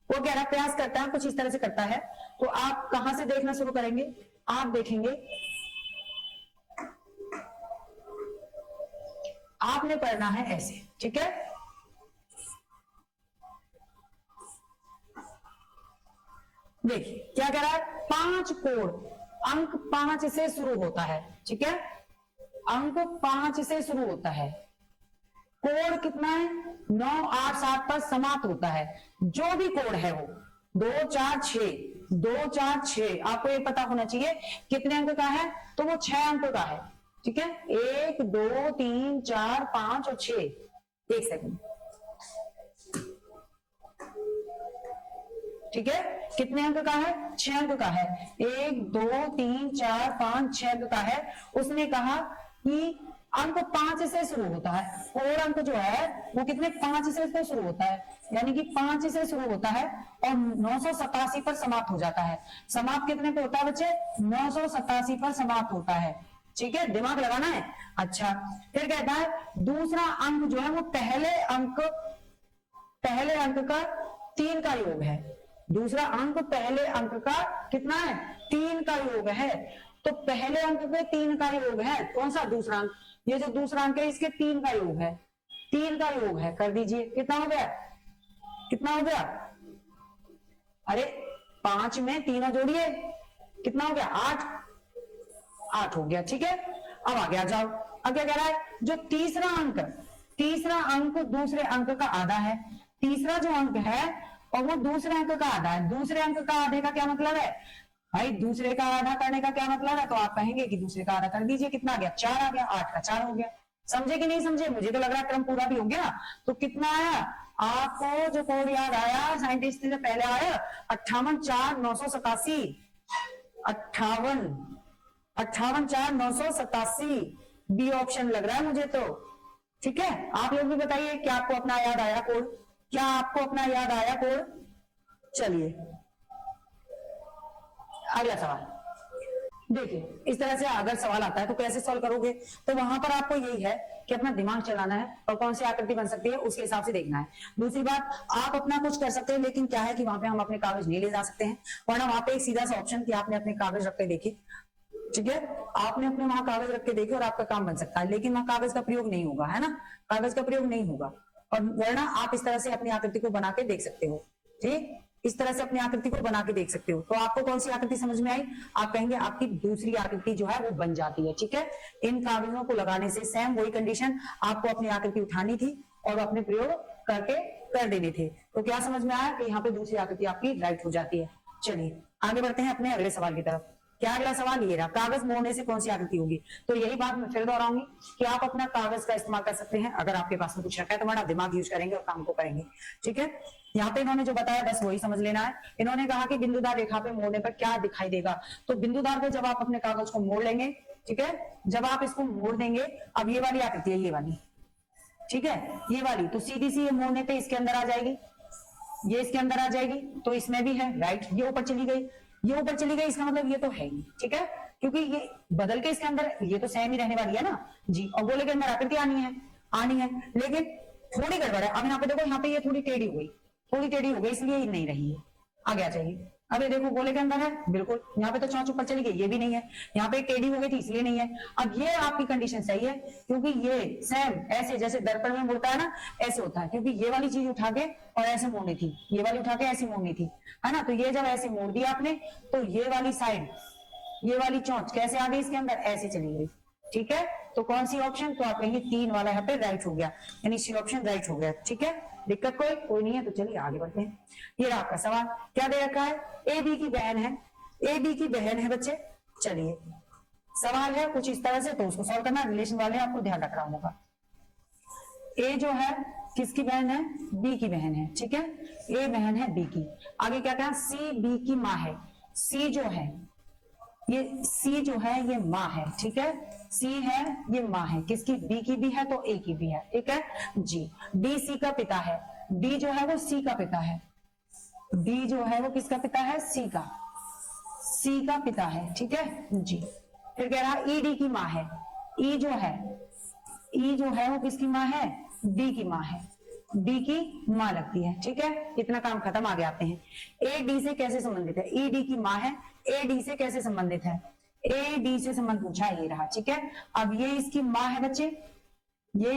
वो कह रहा है प्रयास करता है, कुछ इस तरह से करता है। तो आप कहां से देखना शुरू करेंगे? आप देखेंगे, आपने पढ़ना है ऐसे। ठीक है, देखिए क्या कह रहा है? 5 कोड, अंक 5 से शुरू होता है। ठीक है, अंक 5 से शुरू होता है। कोड कितना है? 9, 8, 7 पर समाप्त होता है। जो भी कोड है वो 2, 4, 6, 2, 4, 6, आपको ये पता होना चाहिए कितने अंक का है, तो वो 6 अंक का है। ठीक है, 1, 2, 3, 4, 5 और 6। एक सेकंड, ठीक है, कितने अंक का है? 6 अंक का है। 1 2 3 4 5 6 अंक का है। उसने कहा कि अंक 5 से शुरू होता है, और अंक जो है वो कितने? 5 से तो शुरू होता है, यानी कि 5 से शुरू होता है और 987 पर समाप्त हो जाता है। समाप्त कितने पे होता है बच्चे? 987 पर समाप्त होता है। ठीक है, दिमाग लगाना है। अच्छा, फिर कहता है दूसरा अंक जो है वो पहले अंक का 3 का योग है। दूसरा अंक पहले अंक का कितना है? 3 का योग है। तो पहले अंक पे 3 का योग है, कौन सा? दूसरा अंक। ये जो दूसरा अंक है इसके 3 का योग है, 3 का योग है। कर दीजिए, कितना हो गया? कितना हो गया? अरे 5 में तीनों जोड़िए, कितना हो गया? 8 हो गया। ठीक है, अब आगे आ जाओ। अब क्या कह रहा है? जो तीसरा अंक दूसरे अंक का आधा है। तीसरा जो अंक है और वो दूसरे अंक का आधा है। दूसरे अंक का आधे का क्या मतलब है भाई? दूसरे का आधा करने का क्या मतलब है? तो आप कहेंगे कि दूसरे का आधा कर दीजिए। कितना आ गया? 4 आ गया। 8 का 4 हो गया। समझे कि नहीं समझे? मुझे तो लग रहा है क्रम पूरा भी हो गया। तो कितना आया आपको? जो कोड याद आया साइंटिस्ट से पहले आया 58 4 987। 58 4 987 बी ऑप्शन लग रहा है मुझे तो। ठीक है, आप लोग भी बताइए, क्या आपको अपना याद आया कोड? क्या आपको अपना याद आया कोड? चलिए अगला सवाल देखिए। इस तरह से अगर सवाल आता है तो कैसे सॉल्व करोगे? तो वहां पर आपको यही है कि अपना दिमाग चलाना है और कौन सी आकृति बन सकती है उसके हिसाब से देखना है। दूसरी बात, आप अपना कुछ कर सकते हैं, लेकिन क्या है कि वहां पे हम अपने कागज नहीं ले जा सकते हैं, वरना वहां पे एक सीधा सा ऑप्शन कि आपने अपने कागज रख के देखे। ठीक है, आपने अपने वहां कागज रख के देखे और आपका काम बन सकता है, लेकिन वहां कागज का प्रयोग नहीं होगा, है ना? कागज का प्रयोग नहीं होगा। और वरना आप इस तरह से अपनी आकृति को बना के देख सकते हो। ठीक, इस तरह से अपनी आकृति को बना के देख सकते हो। तो आपको कौन सी आकृति समझ में आई? आप कहेंगे आपकी दूसरी आकृति जो है वो बन जाती है। ठीक है, इन कागजों को लगाने से सेम वही कंडीशन, आपको अपनी आकृति उठानी थी और अपने प्रयोग करके कर देने थे। तो क्या समझ में आया कि यहाँ पे दूसरी आकृति आपकी राइट हो जाती है। चलिए आगे बढ़ते हैं अपने अगले सवाल की तरफ। क्या अगला सवाल ये रहा, कागज मोड़ने से कौन सी आकृति होगी? तो यही बात मैं फिर दोहराऊंगी कि आप अपना कागज का इस्तेमाल कर सकते हैं अगर आपके पास में कुछ रखा है, तो हमारा दिमाग यूज करेंगे और काम को करेंगे। ठीक है, यहाँ पे इन्होंने जो बताया बस वही समझ लेना है। इन्होंने कहा कि बिंदुदार रेखा पे मोड़ने पर क्या दिखाई देगा? तो बिंदुदार पे जब आप अपने कागज को मोड़ लेंगे, ठीक है, जब आप इसको मोड़ देंगे, अब ये वाली आकृति है, ये वाली, ठीक है, ये वाली, तो सीधी सी ये मोड़ने पे इसके अंदर आ जाएगी, ये इसके अंदर आ जाएगी, तो इसमें भी है राइट। ये ऊपर चली गई, ये ऊपर चली गई, इसका मतलब ये तो है ही। ठीक है, क्योंकि ये बदल के इसके अंदर, ये तो सेम ही रहने वाली है ना जी। और गोले के अंदर आकृति आनी है, लेकिन थोड़ी गड़बड़ है। अब यहाँ पे देखो, यहाँ पे ये थोड़ी टेढ़ी हो गई, थोड़ी टेढ़ी हो गई, इसलिए ये नहीं रही है। आगे आ जाइए। अब ये देखो गोले के अंदर है, बिल्कुल यहाँ पे तो चौंच ऊपर चली गई, ये भी नहीं है। यहाँ पे टेढ़ी हो गई थी, इसलिए नहीं है। अब ये आपकी कंडीशन सही है, क्योंकि ये सेम ऐसे जैसे दर्पण में मुड़ता है ना, ऐसे होता है। क्योंकि ये वाली चीज उठा के और ऐसे मोड़नी थी, ये वाली उठा के ऐसे मोड़नी थी, है ना। तो ये जब ऐसे मोड़ दिया आपने, तो ये वाली साइड, ये वाली चौंच कैसे आ गई इसके अंदर? ऐसे चली गई। ठीक है, तो कौन सी ऑप्शन? तो आप कहेंगे 3 वाला यहाँ पे राइट हो गया, यानी सी ऑप्शन राइट हो गया। ठीक है, दिक्कत कोई नहीं है। तो चलिए आगे बढ़ते हैं। ये रहा आपका सवाल, क्या दे रखा है? ए बी की बहन है, ए बी की बहन है बच्चे। चलिए सवाल है कुछ इस तरह से, तो उसको सॉल्व करना, रिलेशन वाले आपको ध्यान रखना होगा। ए जो है किसकी बहन है? बी की बहन है। ठीक है, ए बहन है बी की। आगे क्या कहा? सी बी की माँ है। सी जो है, ये सी जो है ये माँ है। ठीक है, सी है ये माँ है, किसकी? बी की भी है तो ए की भी है। ठीक है जी। डी सी का पिता है, डी जो है वो सी का पिता है, डी जो है वो किसका पिता है? सी का, सी का पिता है। ठीक है जी। फिर कह रहा ई डी की माँ है, ई जो है, ई जो है वो किसकी माँ है? डी की माँ है, डी की माँ लगती है। ठीक है, इतना काम खत्म। आगे आते हैं। ए डी से कैसे संबंधित है? ई डी की माँ है, ए डी से कैसे संबंधित है? ए डी से संबंध पूछा, ये रहा। ठीक है, अब ये इसकी माँ है बच्चे, ये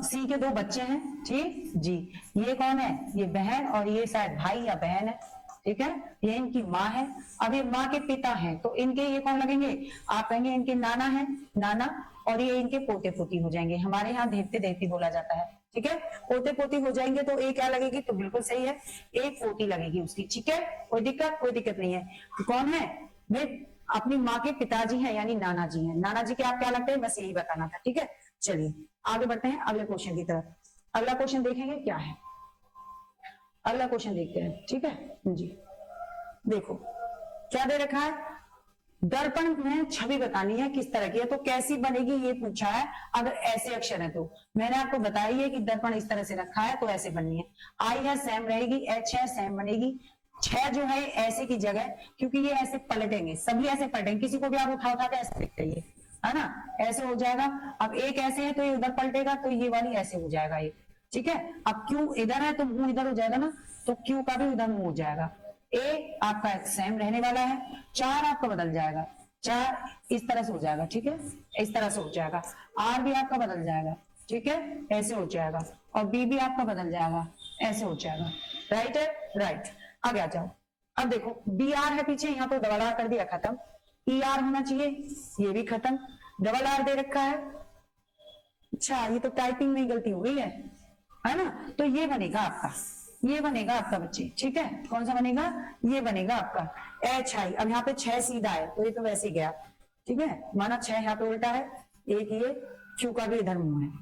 सी के 2 बच्चे हैं। ठीक जी, ये कौन है? ये बहन, और ये शायद भाई या बहन है। ठीक है, ये इनकी माँ है। अब ये माँ के पिता हैं, तो इनके ये कौन लगेंगे? आप कहेंगे इनके नाना है, नाना, और ये इनके पोते पोती हो जाएंगे। हमारे यहाँ देवते देवती बोला जाता है। ठीक है, पोते पोती हो जाएंगे तो ए क्या लगेगी? तो बिल्कुल सही है, एक पोती लगेगी उसकी। ठीक है, कोई दिक्कत नहीं है। तो कौन है? वे अपनी माँ के पिताजी हैं, यानी नाना जी हैं। नाना जी के आप क्या लगते हैं? बस यही बताना था। ठीक है, चलिए आगे बढ़ते हैं अगले क्वेश्चन की तरफ। अगला क्वेश्चन देखेंगे क्या है, अगला क्वेश्चन देखते हैं। ठीक है जी। देखो क्या दे रखा है, दर्पण में छवि बतानी है किस तरह की है, तो कैसी बनेगी ये पूछा है। अगर ऐसे अक्षर है तो मैंने आपको बताई है कि दर्पण इस तरह से रखा है तो ऐसे बननी है। आई है सेम रहेगी, एच है सेम बनेगी, 6 जो है ऐसे की जगह, क्योंकि ये ऐसे पलटेंगे, सभी ऐसे पलटेंगे, किसी को भी आप उठा उठा के ऐसे देखते है ना, ऐसे हो जाएगा। अब एक ऐसे है तो ये उधर पलटेगा, तो ये वाली ऐसे हो जाएगा ये, ठीक है। अब क्यू इधर है तो मुंह इधर हो जाएगा ना, तो क्यू का भी उधर मुंह हो जाएगा। ए आपका सेम रहने वाला है, 4 आपका बदल जाएगा, 4 इस तरह से हो जाएगा, ठीक है, इस तरह से हो जाएगा। आर भी आपका बदल जाएगा, ठीक है, ऐसे हो जाएगा, और बी भी आपका बदल जाएगा, ऐसे हो जाएगा। राइट है, राइट। आगे आ जाओ। अब देखो बी आर है पीछे, यहाँ तो डबल आर कर दिया, खत्म। ई आर होना चाहिए, ये भी खत्म, डबल आर दे रखा है। अच्छा ये तो टाइपिंग में गलती हो गई है ना, तो ये बनेगा आपका, ये बनेगा आपका बच्चे, ठीक है। कौन सा बनेगा, ये बनेगा आपका एच आई। अब यहाँ पे 6 सीधा है तो ये तो वैसे ही गया, ठीक है, माना 6 यहाँ पे उल्टा है, एक ये क्यू का भी इधर मुंह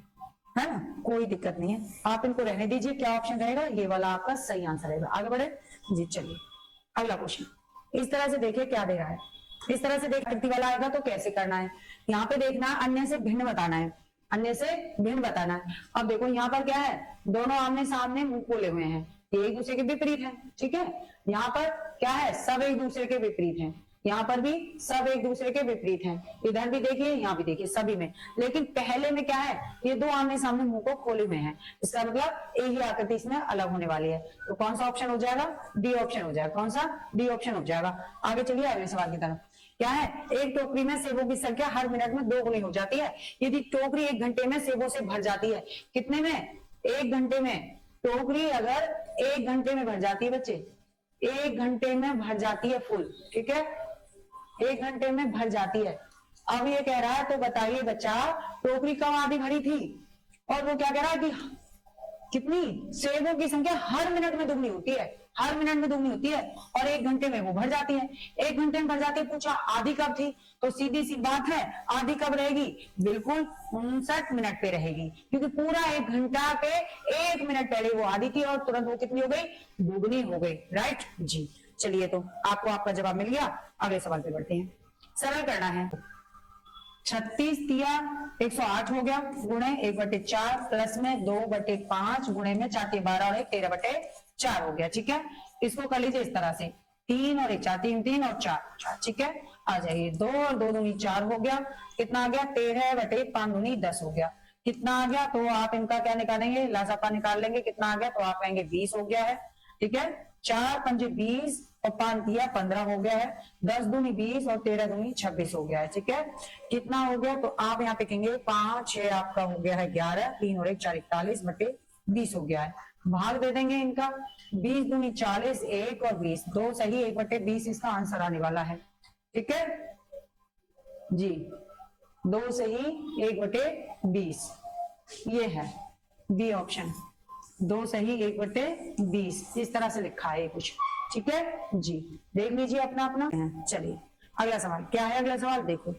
है ना, कोई दिक्कत नहीं है, आप इनको रहने दीजिए। क्या ऑप्शन रहेगा, ये वाला आपका सही आंसर रहेगा। आगे बढ़े जी, चलिए अगला क्वेश्चन। इस तरह से देखिए क्या दे रहा है, इस तरह से देख आकृति वाला आएगा तो कैसे करना है, यहाँ पे देखना अन्य से भिन्न बताना है, अन्य से भिन्न बताना है। अब देखो यहाँ पर क्या है, दोनों आमने सामने मुंह खोले हुए हैं, ये एक दूसरे के विपरीत है, ठीक है। यहाँ पर क्या है, सब एक दूसरे के विपरीत हैं, यहाँ पर भी सब एक दूसरे के विपरीत हैं, इधर भी देखिए यहाँ भी देखिए, सभी में। लेकिन पहले में क्या है, ये दो आमने सामने मुंह को खोले हुए हैं, इसका मतलब एक ही आकृति इसमें अलग होने वाली है। तो कौन सा ऑप्शन हो जाएगा, डी ऑप्शन हो जाएगा। कौन सा, डी ऑप्शन हो जाएगा। आगे चलिए अगले सवाल की तरफ। क्या है, एक टोकरी में सेबों की संख्या हर मिनट में 2 गुनी हो जाती है। यदि टोकरी 1 घंटे में सेबों से भर जाती है, कितने में, 1 घंटे में। टोकरी अगर 1 घंटे में भर जाती है बच्चे, 1 घंटे में भर जाती है फुल, ठीक है, 1 घंटे में भर जाती है। अब ये कह रहा है तो बताइए बच्चा, टोकरी कब आधी भरी थी, और वो क्या कह रहा है कि कितनी, सेबों की संख्या हर मिनट में दुगनी होती है, हर मिनट में दुगनी होती है, और 1 घंटे में वो भर जाती है। 1 घंटे में भर जाती है, पूछा आधी कब थी, तो सीधी सी बात है, आधी कब रहेगी, बिल्कुल 59 मिनट पे रहेगी, क्योंकि पूरा 1 घंटा पे 1 मिनट पहले वो आधी थी, और तुरंत वो कितनी हो गई, दुगनी हो गई। राइट जी, चलिए तो आपको आपका जवाब मिल गया। अगले सवाल पे बढ़ते हैं, सरल करना है। 36 तिया 108 हो गया, गुणे 1/4 प्लस में 2/5 गुणे में 4 12 और 1 13/4 हो गया, ठीक है। इसको कर लीजिए इस तरह से, 3 और 1 4, 3 3 और 4, ठीक है। आ जाइए, 2 और 2 दूनी 4 हो गया, कितना आ गया, 13/5 दूनी 10 हो गया, कितना आ गया, तो आप इनका क्या निकालेंगे, लासापा निकाल लेंगे, कितना आ गया, तो आप कहेंगे 20 हो गया है, ठीक है। 4 पंजे 20 और 5 दिया 15 हो गया है, 10 दूनी 20 और 13 दूनी 26 हो गया है, ठीक है। कितना हो गया, तो आप यहाँ पे कहेंगे 5 6 आपका हो गया है 11, 3 और 1 4 41/20 हो गया है। भाग दे देंगे इनका, 20 दूनी 40, 1 और 20, 2 सही 1/20 इसका आंसर आने वाला है, ठीक है जी, 2 सही 1/20 ये है बी ऑप्शन, 2 सही 1/20 इस तरह से लिखा है कुछ, ठीक है जी। देख लीजिए अपना अपना। चलिए अगला सवाल क्या है, अगला सवाल देखो,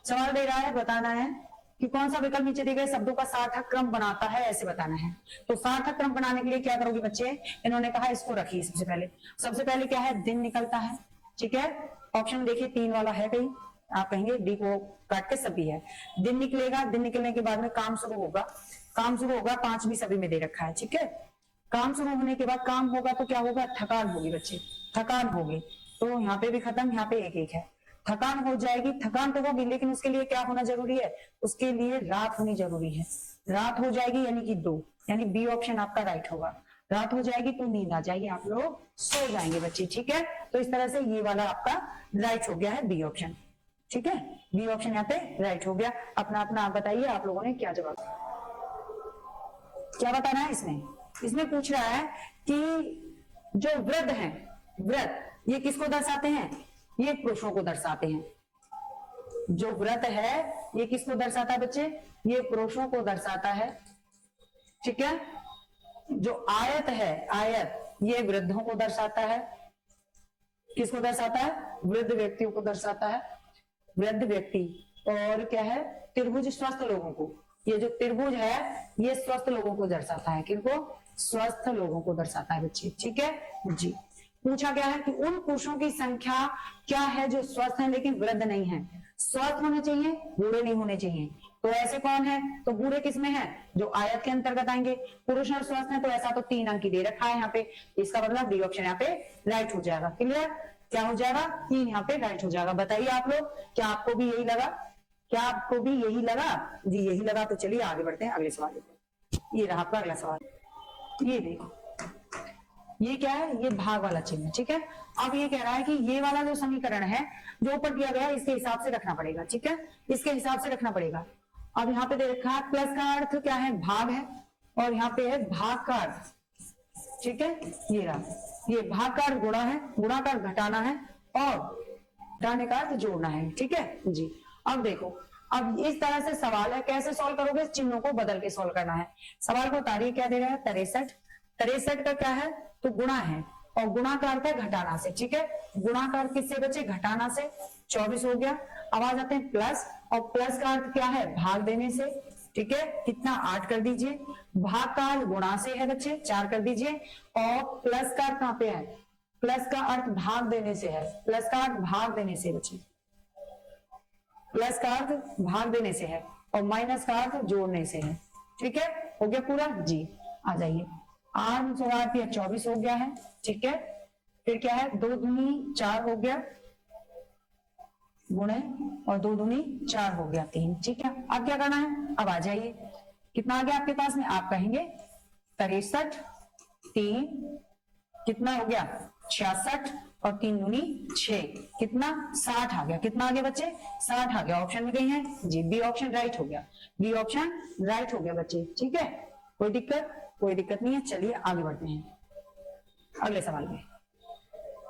सवाल दे रहा है, बताना है कि कौन सा विकल्प नीचे दिए गए शब्दों का सार्थक क्रम बनाता है, ऐसे बताना है। तो सार्थक क्रम बनाने के लिए क्या करोगे बच्चे, इन्होंने कहा इसको रखिए सबसे पहले क्या है, दिन निकलता है, ठीक है। ऑप्शन देखिए 3 वाला है कहीं, आप कहेंगे डी को काट के सभी है, दिन निकलेगा, दिन निकलने के बाद में काम शुरू होगा, काम शुरू होगा, 5 भी सभी में दे रखा है, ठीक है। काम शुरू होने के बाद काम होगा तो क्या होगा, थकान होगी बच्चे, थकान होगी, तो यहाँ पे भी खत्म, यहाँ पे 1 1 है, थकान हो जाएगी, थकान तो होगी, लेकिन उसके लिए क्या होना जरूरी है, उसके लिए रात होनी जरूरी है, रात हो जाएगी यानी कि 2, यानी बी ऑप्शन आपका राइट होगा। रात हो जाएगी तो नींद आ जाएगी, आप लोग सो जाएंगे बच्चे, ठीक है। तो इस तरह से ये वाला आपका राइट हो गया है बी ऑप्शन, ठीक है, बी ऑप्शन यहाँ पे राइट हो गया। अपना अपना आप बताइए, आप लोगों ने क्या जवाब, क्या बताना है इसमें। इसमें पूछ रहा है कि जो वृद्ध हैं, वृद्ध ये किसको दर्शाते हैं, ये पुरुषों को दर्शाते हैं। जो व्रत है ये किसको दर्शाता है बच्चे, ये पुरुषों को दर्शाता है, ठीक है। जो आयत है, आयत ये वृद्धों को दर्शाता है, किसको दर्शाता है, वृद्ध व्यक्तियों को दर्शाता है, वृद्ध व्यक्ति। और क्या है, त्रिभुज स्वस्थ लोगों को, ये जो त्रिभुज है ये स्वस्थ लोगों को दर्शाता है, किनको, स्वस्थ लोगों को दर्शाता है बच्चे, ठीक है जी। पूछा गया है कि उन पुरुषों की संख्या क्या है जो स्वस्थ हैं लेकिन वृद्ध नहीं है। स्वस्थ होने चाहिए, बूढ़े नहीं होने चाहिए। तो ऐसे कौन है, तो बूढ़े किसमें है, जो आयत के अंतर्गत आएंगे। पुरुष और स्वस्थ है, तो ऐसा तो 3 अंक ही दे रखा है यहाँ पे, इसका मतलब डी ऑप्शन यहाँ पे राइट हो जाएगा। क्लियर, क्या हो जाएगा, 3 यहाँ पे राइट हो जाएगा। बताइए आप लोग, क्या आपको भी यही लगा, क्या आपको भी यही लगा जी, यही लगा। तो चलिए आगे बढ़ते हैं, अगले सवाल लेते हैं। ये रहा आपका अगला सवाल। ये देखो, ये क्या है, ये भाग वाला चिन्ह है, ठीक है। अब ये कह रहा है कि ये वाला जो समीकरण है जो ऊपर दिया गया है, इसके हिसाब से रखना पड़ेगा, ठीक है, इसके हिसाब से रखना पड़ेगा। अब यहाँ पे दे रखा है प्लस का अर्थ क्या है, भाग है, और यहाँ पे है भाग का अर्थ, ठीक है। ये रहा, ये भाग का अर्थ गुणा है, गुणा का अर्थ घटाना है, और घटाने का अर्थ जोड़ना है, ठीक है जी। अब देखो, अब इस तरह से सवाल है, कैसे सॉल्व करोगे, चिन्हों को बदल के सॉल्व करना है। सवाल को तारीख क्या दे रहा है, 63, 63 का क्या है, तो गुणा है, और गुणा का अर्थ है घटाना से, ठीक है। गुणा का अर्थ किससे बचे, घटाना से, 24 हो गया। अब आ जाते हैं प्लस, और प्लस का अर्थ क्या है, भाग देने से, ठीक है। कितना, 8 कर दीजिए। भाग का अर्थ गुणा से है बच्चे, 4 कर दीजिए। और प्लस का अर्थ कहां पे है, प्लस का अर्थ भाग देने से है, प्लस का अर्थ भाग देने से बच्चे, प्लस का अर्थ भाग देने से है, और माइनस का अर्थ जोड़ने से है, ठीक है। हो गया पूरा जी। आ जाइए, 8 8 या 24 हो गया है, ठीक है। फिर क्या है, 2 दूनी 4 हो गया, गुणे, और 2 दूनी 4 हो गया 3, ठीक है। अब क्या करना है, अब आ जाइए, कितना आ गया आपके पास में, आप कहेंगे 63, 3 कितना हो गया 66, और 3 दूनी 6, कितना 60 आ गया। कितना आ गया बच्चे, 60 आ गया। ऑप्शन में गई है जी, बी ऑप्शन राइट हो गया, बी ऑप्शन राइट हो गया बच्चे, ठीक है। कोई दिक्कत, कोई दिक्कत नहीं है। चलिए आगे बढ़ते हैं अगले सवाल में।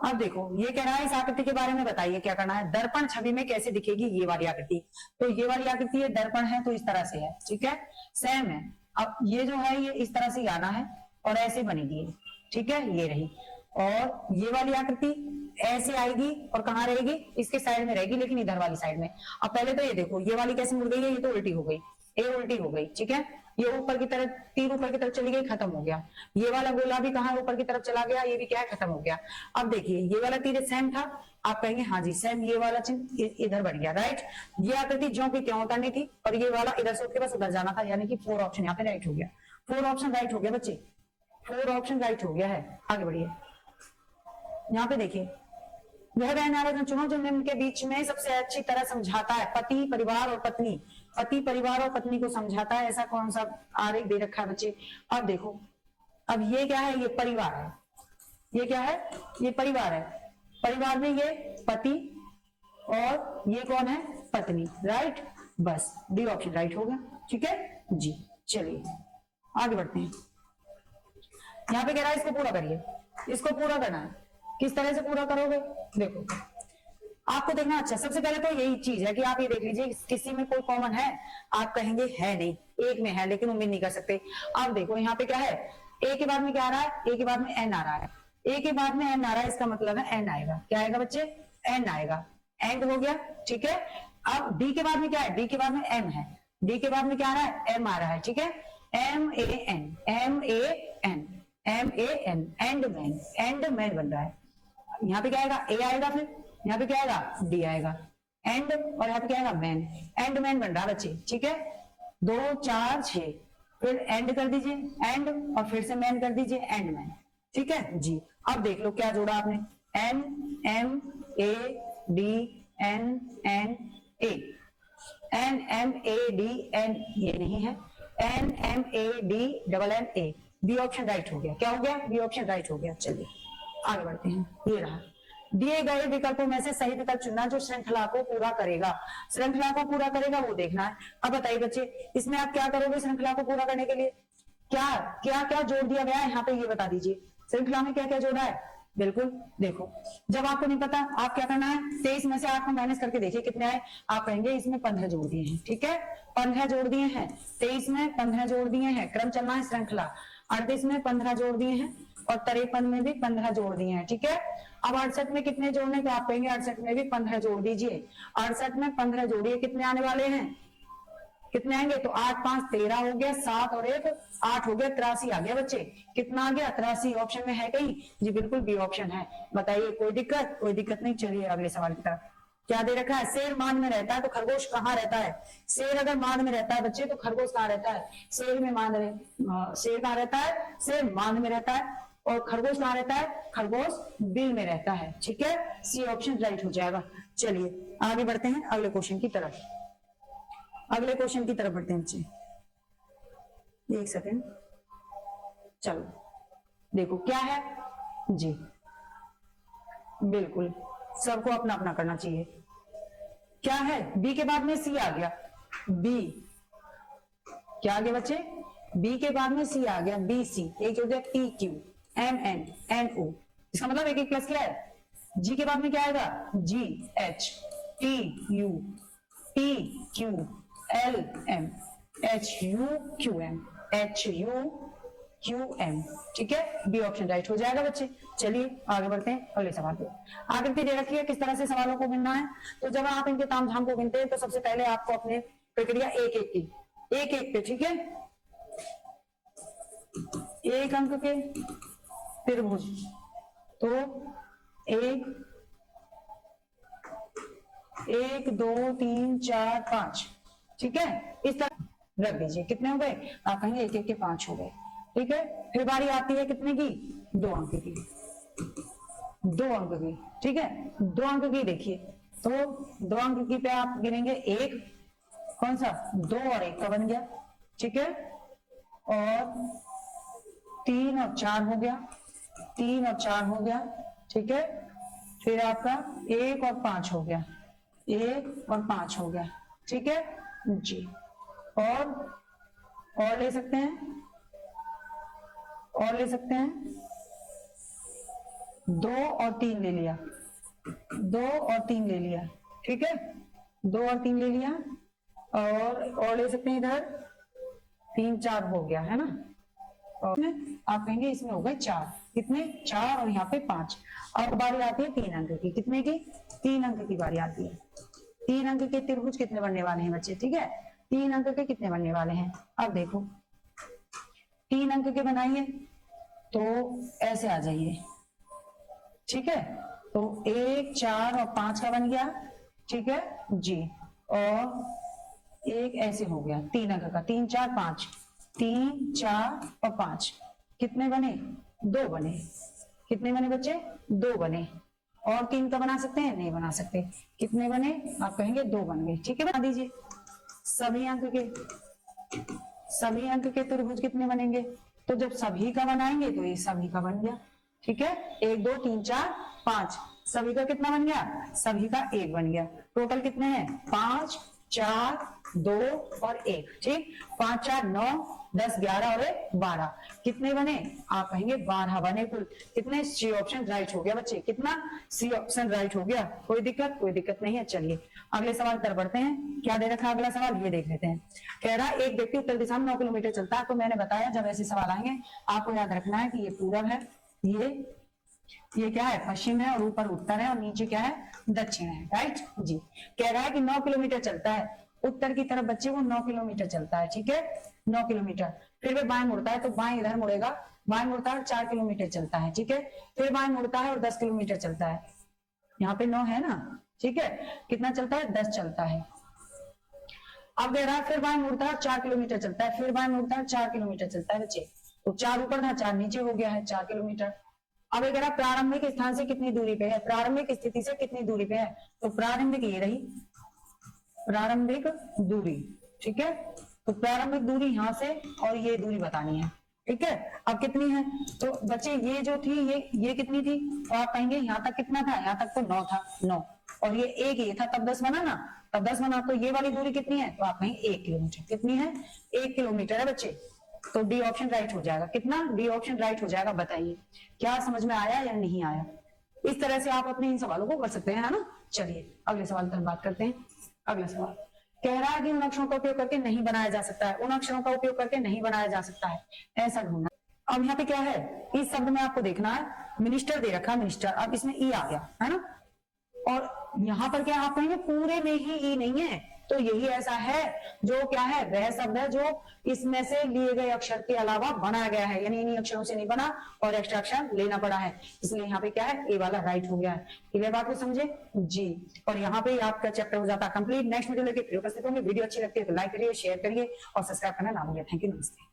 अब देखो, ये कह रहा है इस आकृति के बारे में बताइए, क्या करना है। दर्पण छवि में कैसे दिखेगी ये वाली आकृति, तो ये वाली आकृति है, दर्पण है तो इस तरह से है, ठीक है, सेम है। अब ये जो है ये इस तरह से आना है, और ऐसे बनेगी, ठीक है, ये रही। और ये वाली आकृति ऐसे आएगी, और कहाँ रहेगी, इसके साइड में रहेगी, लेकिन इधर वाली साइड में। अब पहले तो ये देखो, ये वाली कैसे मुड़ गई है, ये तो उल्टी हो गई, ये उल्टी हो गई, ठीक है। ये ऊपर की तरफ, तीर ऊपर की तरफ चली गई, खत्म हो गया। ये वाला गोला भी कहाँ ऊपर की तरफ चला गया, ये भी क्या है, खत्म हो गया। अब देखिए, ये वाला तीर सेम था, आप कहेंगे हाँ जी सेम, ये वाला चिन्ह इधर बढ़ गया, राइट। ये आकृति ज्यों की त्यों उतरनी थी, और ये वाला इधर से उसके पास उधर जाना था, यानी कि 4 ऑप्शन यहाँ पे राइट हो गया। 4 ऑप्शन राइट हो गया बच्चे, 4 ऑप्शन राइट हो गया है। आगे बढ़िए, यहाँ पे देखिए, वह वह नारा चुनो जो निम्न के बीच में सबसे अच्छी तरह समझाता है पति, परिवार और पत्नी, पति, परिवार और पत्नी को समझाता है। ऐसा कौन सा आरेख दे रखा है बच्चे। अब देखो, अब ये क्या है, ये परिवार है, ये क्या है, ये परिवार है। परिवार में ये पति, और ये कौन है, पत्नी, राइट। बस डी ऑप्शन राइट होगा, ठीक है जी। चलिए आगे बढ़ते हैं। यहाँ पे कह रहा है इसको पूरा करिए, इसको पूरा करना है। किस तरह से पूरा करोगे, देखो आपको देखना। अच्छा, सबसे पहले तो यही चीज है कि आप ये देख लीजिए किसी में कोई कॉमन है, आप कहेंगे है नहीं, एक में है लेकिन उम्मीद नहीं कर सकते। आप देखो यहाँ पे क्या है, ए के बाद में क्या आ रहा है, ए के बाद में एन आ रहा है, ए के बाद में एन आ रहा है, इसका मतलब है एन आएगा। क्या आएगा बच्चे, एन आएगा, एंड हो गया, ठीक है। अब डी के बाद में क्या है, डी के बाद में एम है, डी के बाद में क्या आ रहा है, एम आ रहा है, ठीक है। M A N, M A N, M A N, and man, and man बन रहा है। यहाँ पे क्या आएगा, ए आएगा, फिर यहाँ पे क्या आएगा, डी आएगा, एंड, और यहाँ पे क्या आएगा, मैन, एंड मैन बन रहा बच्चे, ठीक है। 2 4 6, फिर एंड कर दीजिए, एंड, और फिर से मैन कर दीजिए, एंड मैन, ठीक है जी। अब देख लो क्या जोड़ा आपने, N M A D N N A, N M A D N, ये नहीं है, N M A D double N A. B option right हो गया, क्या हो गया, बी ऑप्शन राइट हो गया। चलिए आगे बढ़ते हैं। ये रहा, दिए गए विकल्पों में से सही विकल्प चुनना जो श्रृंखला को पूरा करेगा। श्रृंखला को पूरा करेगा वो देखना है। अब बताइए बच्चे, इसमें आप क्या करोगे श्रृंखला को पूरा करने के लिए, क्या क्या क्या जोड़ दिया गया है यहाँ पे, ये बता दीजिए। श्रृंखला में क्या क्या जोड़ा है, बिल्कुल देखो, जब आपको नहीं पता आप क्या करना है, 23 में से 8 को माइनस करके देखिए कितने आए। आप कहेंगे इसमें 15 जोड़ दिए हैं, ठीक है, 15 जोड़ दिए हैं, 23 में 15 जोड़ दिए हैं, क्रम चलना है श्रृंखला। 38 में 15 जोड़ दिए हैं, और 53 में भी 15 जोड़ दिए हैं, ठीक है। अब 68 में कितने जोड़ने का, आप कहेंगे 68 में भी 15 जोड़ दीजिए। 68 में 15 जोड़िए, कितने आने वाले हैं, कितने आएंगे? तो 8 5 13 हो गया, 7 और 1 8 हो गया, 83 आ गया बच्चे। कितना आ गया? 83। ऑप्शन में है कहीं? जी बिल्कुल बी ऑप्शन है। बताइए कोई दिक्कत? कोई दिक्कत नहीं। चलिए अगले सवाल की तरफ। क्या दे रखा है? शेर मान में रहता है तो खरगोश कहाँ रहता है? शेर अगर मान में रहता है बच्चे तो खरगोश कहाँ रहता है? शेर में मान रहे, शेर कहाँ रहता है? शेर मान में रहता है। और खरगोश कहाँ रहता है? खरगोश बिल में रहता है। ठीक है, सी ऑप्शन राइट हो जाएगा। चलिए आगे बढ़ते हैं अगले क्वेश्चन की तरफ। अगले क्वेश्चन की तरफ बढ़ते हैं बच्चे। एक सेकेंड, चलो देखो क्या है जी। बिल्कुल सबको अपना अपना करना चाहिए। क्या है? बी के बाद में सी आ गया। बी क्या आ गया बच्चे? बी के बाद में सी आ गया। बी सी एक हो गया P Q M N N O. इसका मतलब एक एक प्लस क्या है? जी के बाद में क्या आएगा? G H T U P Q L M H U Q M H U Q M. ठीक है, बी ऑप्शन राइट हो जाएगा बच्चे। चलिए आगे बढ़ते हैं अगले सवाल पे। आकृति दे रखी है किस तरह से सवालों को गिनना है। तो जब आप इनके तामझाम को गिनते हैं तो सबसे पहले आपको अपने प्रक्रिया एक एक की, एक एक पे, ठीक है, एक अंक के त्रिभुज। तो एक 1 2 3 4 5, ठीक है, इस तरह रख दीजिए। कितने हो गए? आप कहेंगे एक एक के 5 हो गए। ठीक है, फिर बारी आती है कितने की? 2 अंक की, 2 अंक की। ठीक है, 2 अंक की देखिए, तो 2 अंक की पे आप गिनेंगे एक, कौन सा? 2 और 1 का बन गया। ठीक है, और 3 और 4 हो गया, 3 और 4 हो गया। ठीक है, फिर आपका 1 और 5 हो गया, 1 और 5 हो गया। ठीक है जी, और ले सकते हैं, और ले सकते हैं। 2 और 3 ले लिया, 2 और 3 ले लिया। ठीक है, 2 और 3 ले लिया, और ले सकते हैं इधर 3 4 हो गया है ना। और आप कहेंगे इसमें हो गए 4, कितने? 4 और यहाँ पे 5। अब बारी आती है 3 अंक की। कितने की? 3 अंक की बारी आती है। 3 अंक के त्रिभुज कितने बनने वाले हैं बच्चे? ठीक है, 3 अंक के कितने बनने वाले हैं? अब देखो 3 अंक के बनाइए तो ऐसे आ जाइए। ठीक है, तो 1 4 और 5 का बन गया। ठीक है जी, और एक ऐसे हो गया 3 अंक का, 3 4 5, 3 4 और 5 कितने बने? 2 बने। कितने बने बच्चे? 2 बने। और 3 का बना सकते हैं? नहीं बना सकते। कितने बने? आप कहेंगे 2 बन गए। ठीक है, बना दीजिए। सभी अंक के त्रिभुज कितने बनेंगे? तो जब सभी का बनाएंगे तो ये सभी का बन गया। ठीक है, 1 2 3 4 5, सभी का कितना बन गया? सभी का 1 बन गया। टोटल कितने हैं? 5 4 2 और 1। ठीक, 5 4 9 10 11 और 1 12, कितने बने? आप कहेंगे 12 बने कुल। कितने? सी ऑप्शन राइट हो गया बच्चे। कितना? सी ऑप्शन राइट हो गया। कोई दिक्कत? कोई दिक्कत नहीं है। चलिए अगले सवाल पर बढ़ते हैं। क्या दे रखा है अगला सवाल, ये देख लेते हैं। कह रहा है एक व्यक्ति उत्तर दिशा में 9 किलोमीटर चलता है। तो मैंने बताया जब ऐसे सवाल आएंगे आपको याद रखना है कि ये पूरब है, ये क्या है? पश्चिम है, और ऊपर उत्तर है, और नीचे क्या है? दक्षिण है। राइट जी, कह रहा है कि 9 किलोमीटर चलता है उत्तर की तरफ बच्चे, वो 9 किलोमीटर चलता है। ठीक है, 9 किलोमीटर। फिर वह बाएं मुड़ता है तो बाएं इधर मुड़ेगा, बाएं मुड़ता है 4 किलोमीटर चलता है। ठीक है, फिर बाएं मुड़ता है और 10 किलोमीटर चलता है। यहाँ पे 9 है ना। ठीक है, कितना चलता है? 10 चलता है। अब कह रहा है फिर बाएं मुड़ता है 4 किलोमीटर चलता है, फिर बाएं मुड़ता है 4 किलोमीटर चलता है बच्चे। तो 4 ऊपर था, 4 नीचे हो गया है, 4 किलोमीटर। अब कह रहा प्रारंभिक स्थान से कितनी दूरी पे है? प्रारंभिक स्थिति से कितनी दूरी पे है? तो प्रारंभिक ये रही प्रारंभिक दूरी। ठीक है, तो प्रारंभिक दूरी यहाँ से और ये दूरी बतानी है। ठीक है, अब कितनी है? तो बच्चे ये जो थी ये कितनी थी? तो आप कहेंगे यहाँ तक कितना था? यहाँ तक तो 9 था, 9, और ये एक ये था तब 10 बना ना, तब 10 बना। तो ये वाली दूरी कितनी है? तो आप कहेंगे 1 किलोमीटर। कितनी है? 1 किलोमीटर है बच्चे। तो डी ऑप्शन राइट हो जाएगा। कितना? डी ऑप्शन राइट हो जाएगा। बताइए क्या समझ में आया या नहीं आया? इस तरह से आप अपने इन सवालों को कर सकते हैं, है ना। चलिए अगले सवाल पर बात करते हैं। अगला सवाल कह रहा है कि उन अक्षरों का उपयोग करके नहीं बनाया जा सकता है, उन अक्षरों का उपयोग करके नहीं बनाया जा सकता है, ऐसा ढूंढना। अब यहाँ पे क्या है? इस शब्द में आपको देखना है, मिनिस्टर दे रखा है, मिनिस्टर। अब इसमें ई आ गया है ना, और यहाँ पर क्या आप कहेंगे पूरे में ही ई नहीं है, तो यही ऐसा है जो क्या है, वह शब्द है जो इसमें से लिए गए अक्षर के अलावा बनाया गया है, यानी इन्हीं अक्षरों से नहीं बना और एक्स्ट्रा अक्षर लेना पड़ा है, इसलिए यहाँ पे क्या है, ए वाला राइट हो गया है। क्लियर बात को समझे जी। और यहाँ पे आपका चैप्टर हो जाता है कंप्लीट। नेक्स्ट वीडियो लेके फिर उपस्थित होंगे। वीडियो अच्छी लगती है तो लाइक करिए, शेयर करिए और सब्सक्राइब करना ना भूलिए। थैंक यू, नमस्ते।